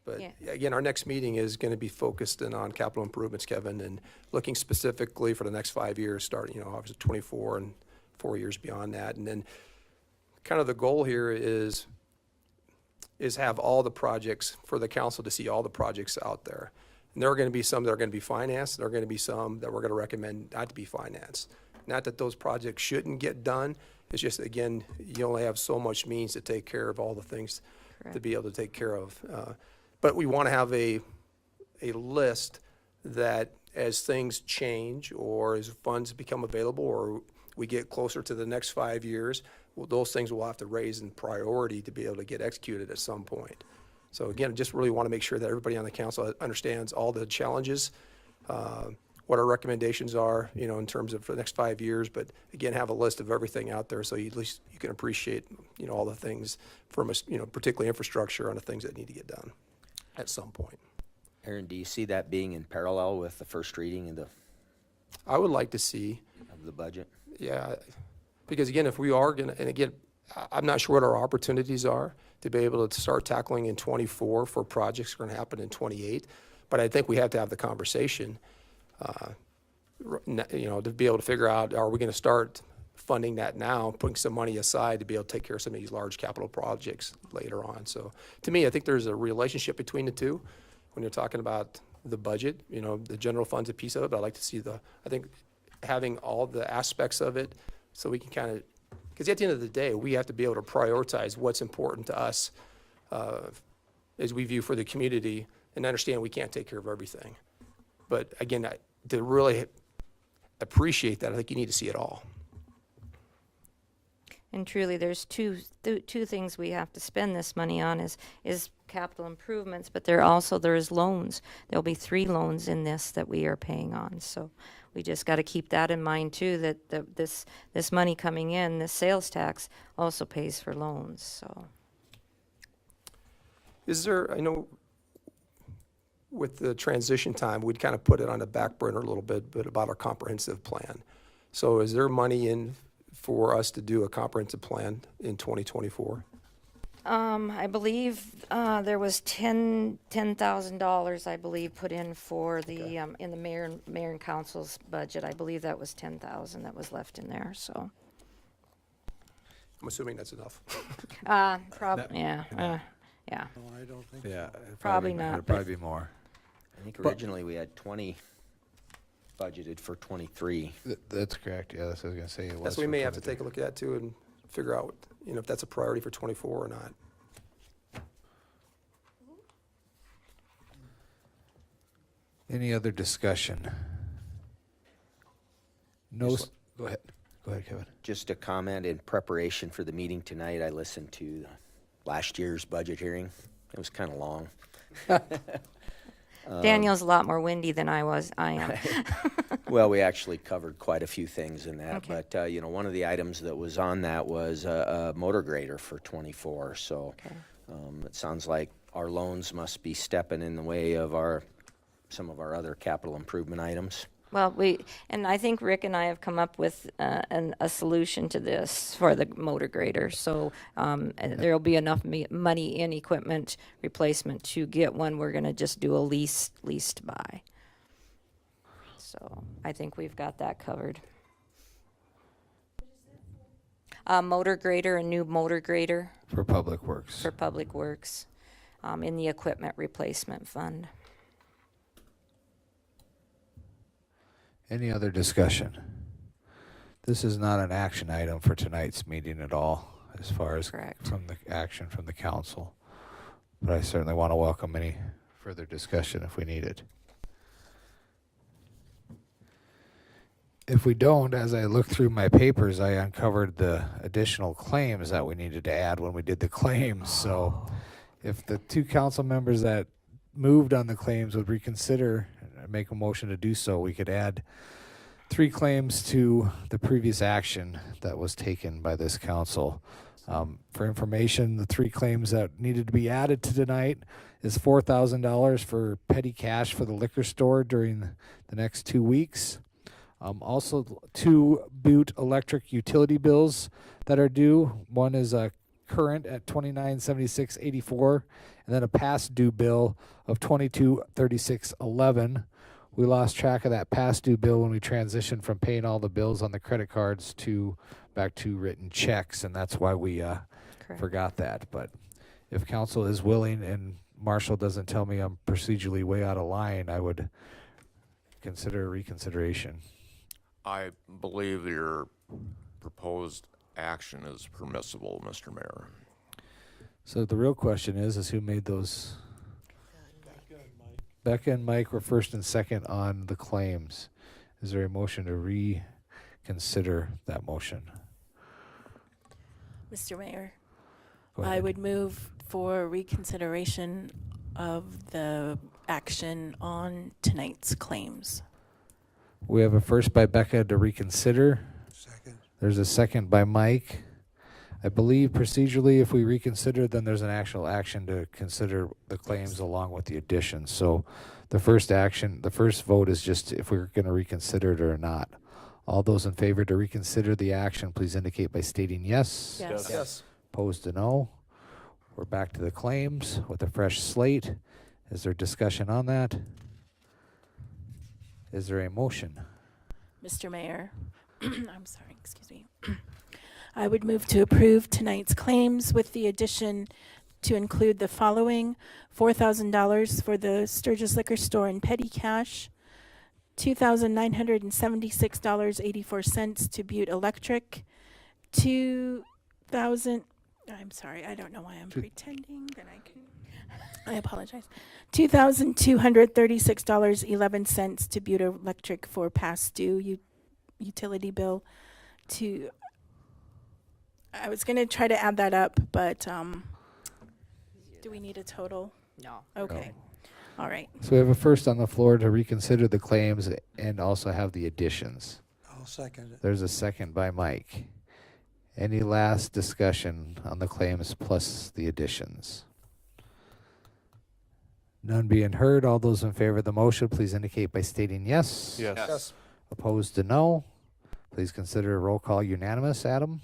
But again, our next meeting is going to be focused in on capital improvements, Kevin, and looking specifically for the next 5 years, starting, obviously 24 and 4 years beyond that. And then kind of the goal here is have all the projects for the council to see all the projects out there. And there are going to be some that are going to be financed. There are going to be some that we're going to recommend not to be financed. Not that those projects shouldn't get done. It's just, again, you only have so much means to take care of all the things to be able to take care of. But we want to have a list that as things change or as funds become available or we get closer to the next 5 years, those things we'll have to raise in priority to be able to get executed at some point. So again, I just really want to make sure that everybody on the council understands all the challenges, what our recommendations are, in terms of for the next 5 years, but again, have a list of everything out there so at least you can appreciate, all the things from us, particularly infrastructure on the things that need to get done at some point. Aaron, do you see that being in parallel with the first reading of I would like to see the budget? Yeah, because again, if we are going to, and again, I'm not sure what our opportunities are to be able to start tackling in 24 for projects that are going to happen in 28, but I think we have to have the conversation, to be able to figure out, are we going to start funding that now, putting some money aside to be able to take care of some of these large capital projects later on. So to me, I think there's a relationship between the two when you're talking about the budget. The general fund's a piece of it, but I like to see I think having all the aspects of it so we can kind of, because at the end of the day, we have to be able to prioritize what's important to us as we view for the community and understand we can't take care of everything. But again, to really appreciate that, I think you need to see it all. And truly, there's two things we have to spend this money on is capital improvements, but there's loans. There'll be 3 loans in this that we are paying on. So we just got to keep that in mind too, that this money coming in, this sales tax, also pays for loans. So I know with the transition time, we'd kind of put it on the back burner a little bit, but about our comprehensive plan. So is there money in for us to do a comprehensive plan in 2024? I believe there was $10,000, I believe, put in for the in the mayor and council's budget. I believe that was $10,000 that was left in there. So I'm assuming that's enough. Yeah, No, I don't think Yeah, so. Probably it'd not, probably be more. I think originally we had 20 budgeted for 23. That's correct. Yeah, that's what I was gonna say. It was That's what we for may have to 23. take a look at too and figure out, if that's a priority for 24 or not. Any other discussion? No. Go ahead. Go ahead, Kevin. Just a comment, in preparation for the meeting tonight, I listened to last year's budget hearing. It was kind of long. Daniel's a lot more windy than I am. Well, we actually covered quite a few things in that, Okay. but, one of the items that was on that was a motor grader for 24, so it sounds like our loans must be stepping in the way of some of our other capital improvement items. Well, and I think Rick and I have come up with a solution to this for the motor grader. So there'll be enough money in equipment replacement to get one. We're going to just do a leased buy. So I think we've got that covered. Motor grader, a new motor grader For Public Works. for Public Works in the equipment replacement fund. Any other discussion? This is not an action item for tonight's meeting at all, as far as Correct. from the action from the council. But I certainly want to welcome any further discussion if we need it. If we don't, as I looked through my papers, I uncovered the additional claims that we needed to add when we did the claims. So if the two council members that moved on the claims would reconsider and make a motion to do so, we could add 3 claims to the previous action that was taken by this council. For information, the 3 claims that needed to be added to tonight is $4,000 for petty cash for the liquor store during the next 2 weeks. Also, 2 Butte electric utility bills that are due. One is a current at $29.76.84, and then a past due bill of $22.36.11. We lost track of that past due bill when we transitioned from paying all the bills on the credit cards to back to written checks, and that's why we forgot that. But if council is willing and Marshall doesn't tell me I'm procedurally way out of line, I would consider reconsideration. I believe your proposed action is permissible, Mr. Mayor. So the real question is who made those? Becca and Mike were first and second on the claims. Is there a motion to reconsider that motion? Mr. Mayor, Go I ahead. would move for reconsideration of the action on tonight's claims. We have a first by Becca to reconsider. Second. There's a second by Mike. I believe procedurally, if we reconsider, then there's an actual action to consider the claims along with the additions. So the first vote is just if we're going to reconsider it or not. All those in favor to reconsider the action, please indicate by stating yes. Yes. Yes. Opposed to no. We're back to the claims with a fresh slate. Is there discussion on that? Is there a motion? Mr. Mayor, I'm sorry, excuse me. I would move to approve tonight's claims with the addition to include the following: $4,000 for the Sturgis Liquor Store in petty cash, $2,976.84 to Butte Electric, I'm sorry, I don't know why I'm pretending that I can. I apologize. $2,236.11 to Butte Electric for past due utility bill. I was going to try to add that up, but do we need a total? No. Okay. All right. So we have a first on the floor to reconsider the claims and also have the additions. I'll second it. There's a second by Mike. Any last discussion on the claims plus the additions? None being heard. All those in favor of the motion, please indicate by stating yes. Yes. Yes. Opposed to no. Please consider a roll call unanimous, Adam.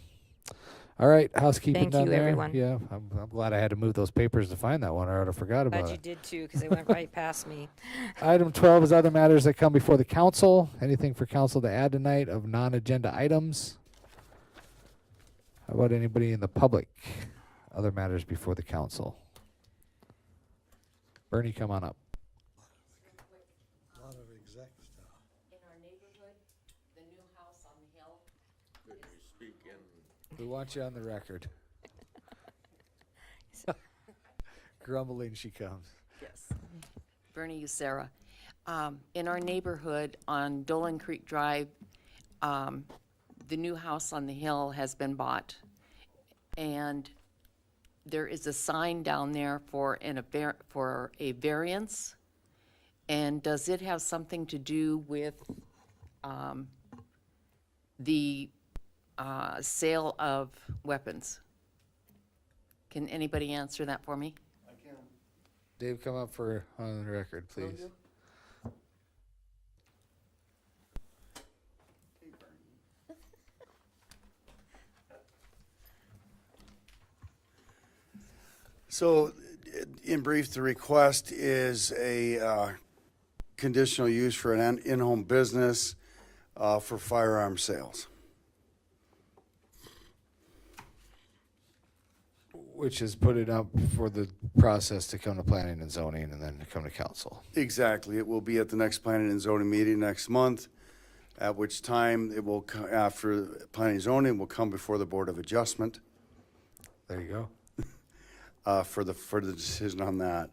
All right, housekeeping Thank done you, there. everyone. Yeah, I'm glad I had to move those papers to find that one, or I'd have forgot about Glad you it. did too, because it went right past me. Item 12 is other matters that come before the council. Anything for council to add tonight of non-agenda items? How about anybody in the public? Other matters before the council? Bernie, come on up. A lot of exec stuff. In our neighborhood, the new house on the hill. We want you on the record. Grumbling she comes. Yes. Bernie Ucera. In our neighborhood on Dolan Creek Drive, the new house on the hill has been bought. And there is a sign down there for a variance. And does it have something to do with the sale of weapons? Can anybody answer that for me? Dave, come up for on the record, please. So, in brief, the request is a conditional use for an in-home business for firearm sales. Which is put it up for the process to come to planning and zoning and then to come to council. Exactly. It will be at the next planning and zoning meeting next month, at which time it will, after planning and zoning, will come before the Board of Adjustment. There you go. For the decision on that.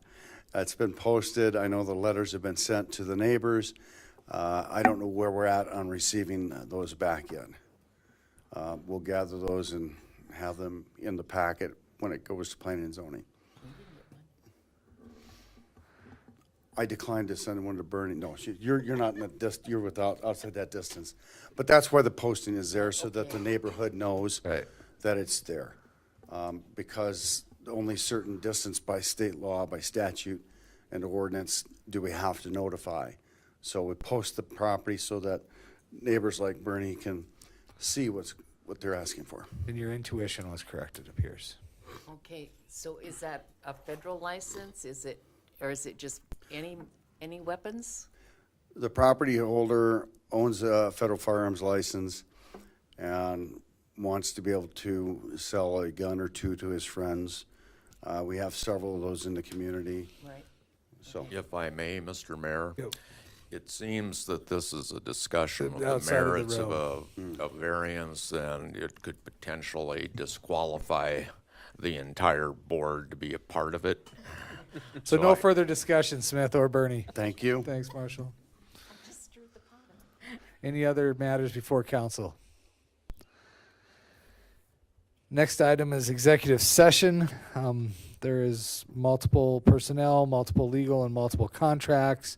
It's been posted. I know the letters have been sent to the neighbors. I don't know where we're at on receiving those back yet. We'll gather those and have them in the packet when it goes to planning and zoning. I declined to send one to Bernie. No, you're not in the you're outside that distance. But that's why the posting is there, so that the neighborhood knows that it's there. Because only certain distance by state law, by statute and ordinance do we have to notify. So we post the property so that neighbors like Bernie can see what they're asking for. And your intuition was correct, it appears. Okay, so is that a federal license? Or is it just any weapons? The property holder owns a federal firearms license and wants to be able to sell a gun or two to his friends. We have several of those in the community. Right. So, If I may, Mr. Mayor, Yep. it seems that this is a discussion of the Outside of the merits of realm. a variance, and it could potentially disqualify the entire board to be a part of it. So So no I- further discussion, Smith or Bernie. thank you. Thanks, Marshall. Any other matters before council? Next item is executive session. There is multiple personnel, multiple legal, and multiple contracts.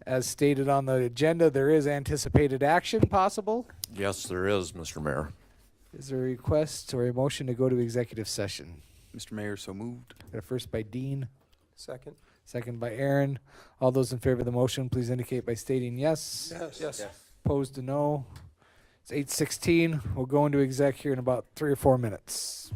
As stated on the agenda, there is anticipated action possible. Yes, there is, Mr. Mayor. Is there a request or a motion to go to executive session? Mr. Mayor, so moved. Got a first by Dean, Second? second by Aaron. All those in favor of the motion, please indicate by stating yes. Yes. Opposed to no. It's 8:16. We'll go into exec here in about 3 or 4 minutes.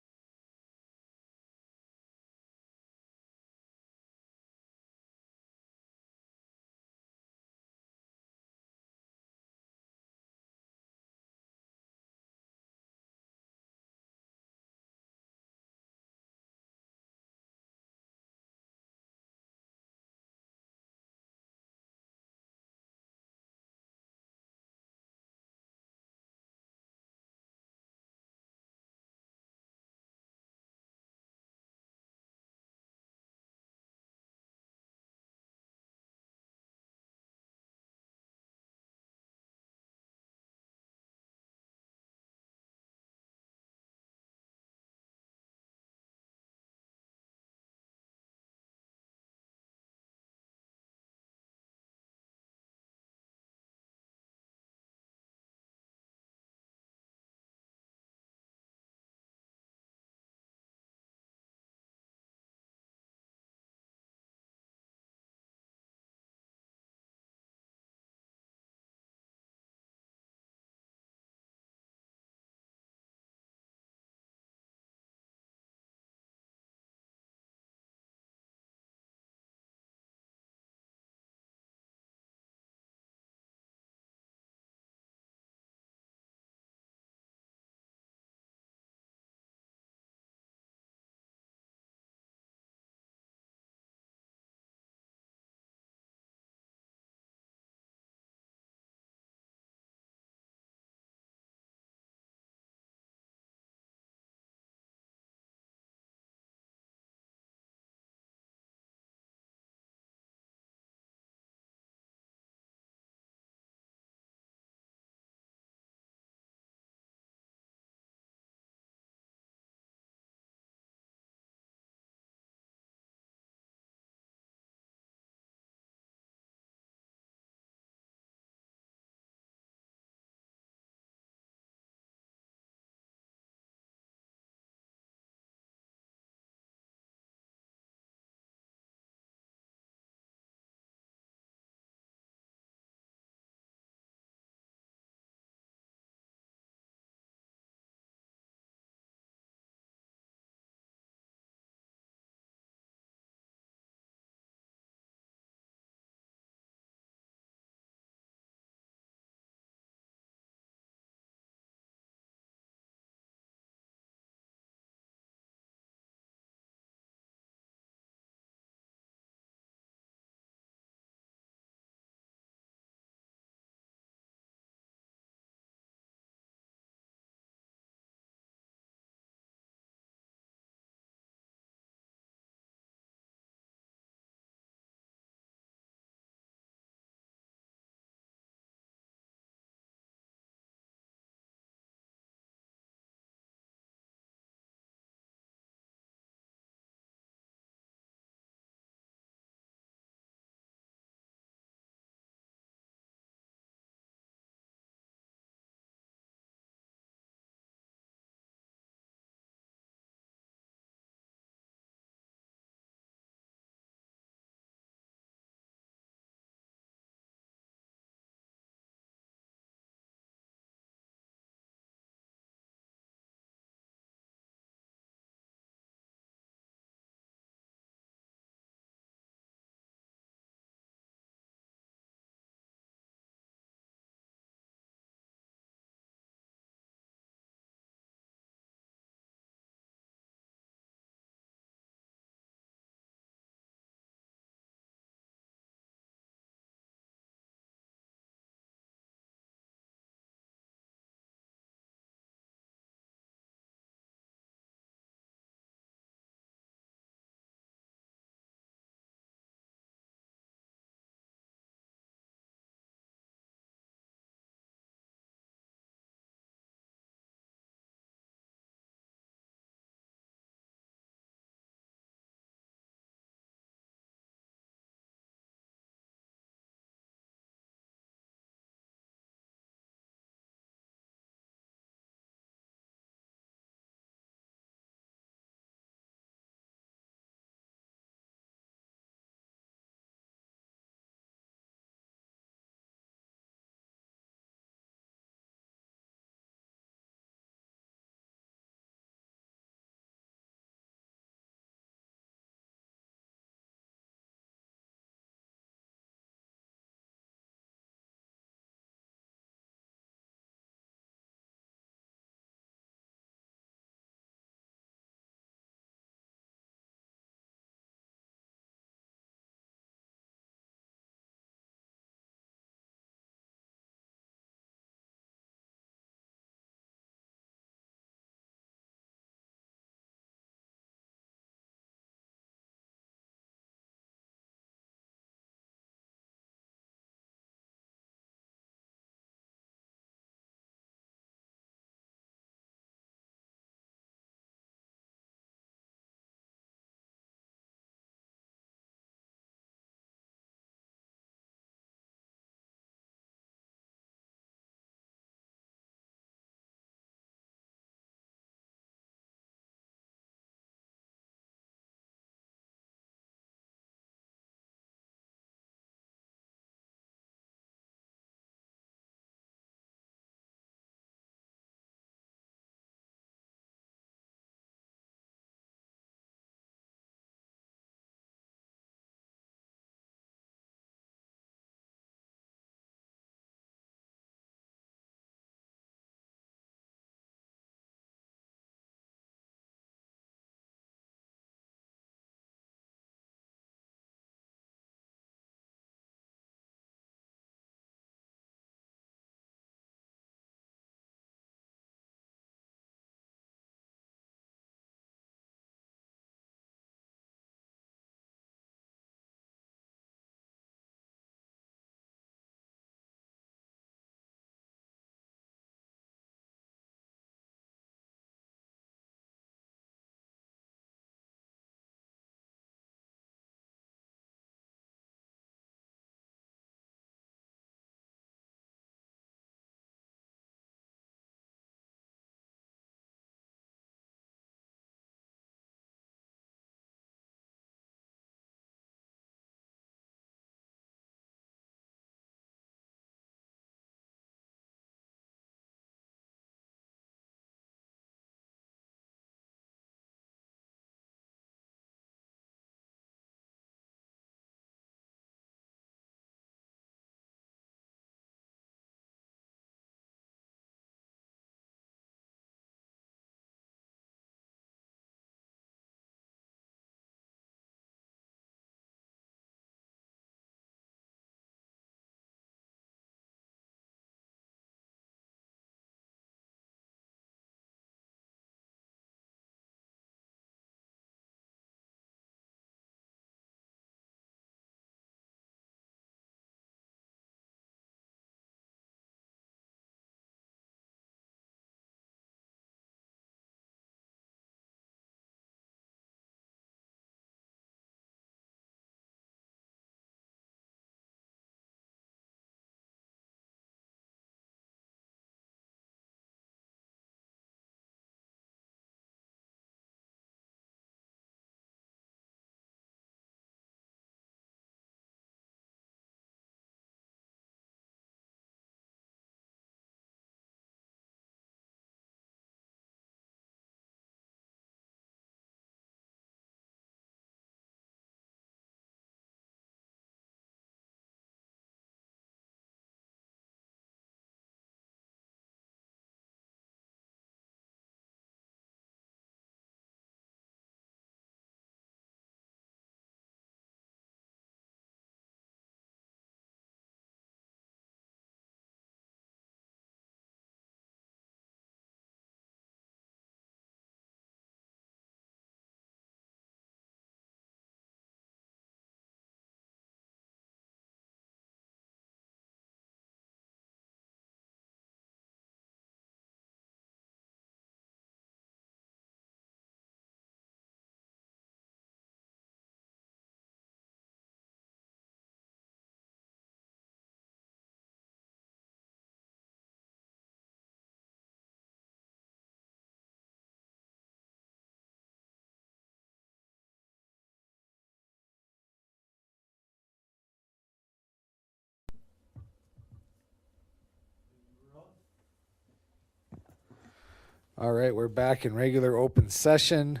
All right, we're back in regular open session.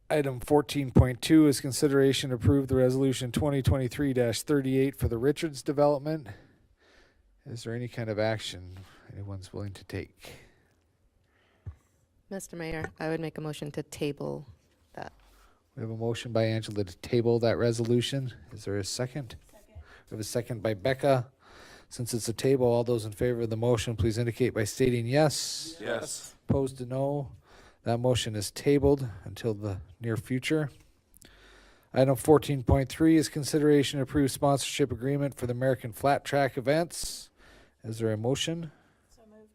Item 14.2 is consideration to approve the resolution 2023-38 for the Richards development. Is there any kind of action anyone's willing to take? Mr. Mayor, I would make a motion to table that. We have a motion by Angela to table that resolution. Is there a second? We have a second by Becca. Since it's a table, all those in favor of the motion, please indicate by stating yes. Yes. Opposed to no. That motion is tabled until the near future. Item 14.3 is consideration to approve sponsorship agreement for the American Flat Track events. Is there a motion? So moved.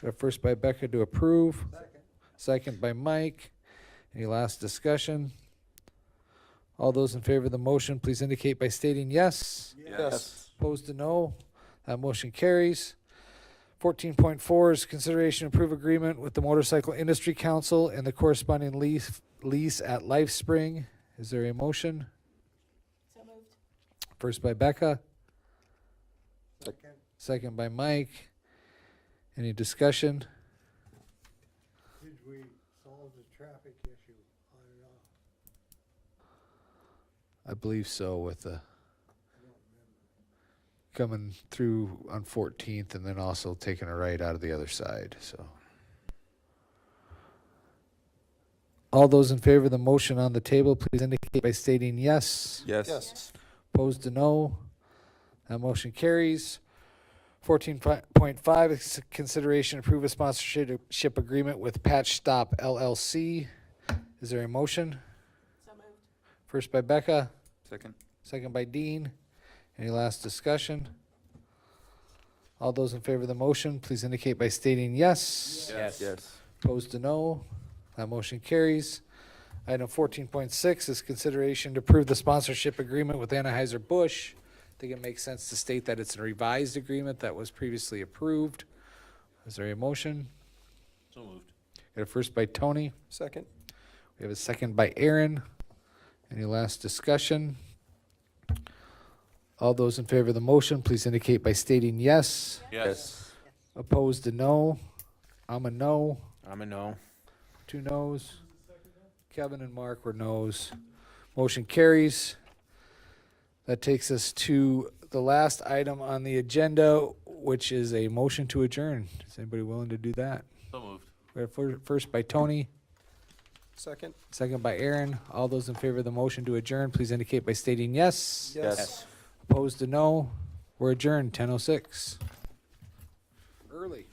Got a first by Becca to approve. Second by Mike. Any last discussion? All those in favor of the motion, please indicate by stating yes. Yes. Opposed to no. That motion carries. 14.4 is consideration to approve agreement with the Motorcycle Industry Council and the corresponding lease at LifeSpring. Is there a motion? So moved. First by Becca. Second by Mike. Any discussion? Did we solve the traffic issue on and off? I believe so, with the coming through on 14th and then also taking a right out of the other side. So, all those in favor of the motion on the table, please indicate by stating yes. Yes. Opposed to no. That motion carries. 14.5 is consideration to approve a sponsorship agreement with Patch Stop LLC. Is there a motion? So moved. First by Becca. Second. Second by Dean. Any last discussion? All those in favor of the motion, please indicate by stating yes. Yes. Opposed to no. That motion carries. Item 14.6 is consideration to approve the sponsorship agreement with Anheuser-Busch. I think it makes sense to state that it's a revised agreement that was previously approved. Is there a motion? So moved. Got a first by Tony. Second. We have a second by Aaron. Any last discussion? All those in favor of the motion, please indicate by stating yes. Yes. Opposed to no. I'm a no. I'm a no. 2 noes. Kevin and Mark were noes. Motion carries. That takes us to the last item on the agenda, which is a motion to adjourn. Is anybody willing to do that? So moved. We have first by Tony, Second. second by Aaron. All those in favor of the motion to adjourn, please indicate by stating yes. Yes. Opposed to no. We're adjourned, 10:06. Early.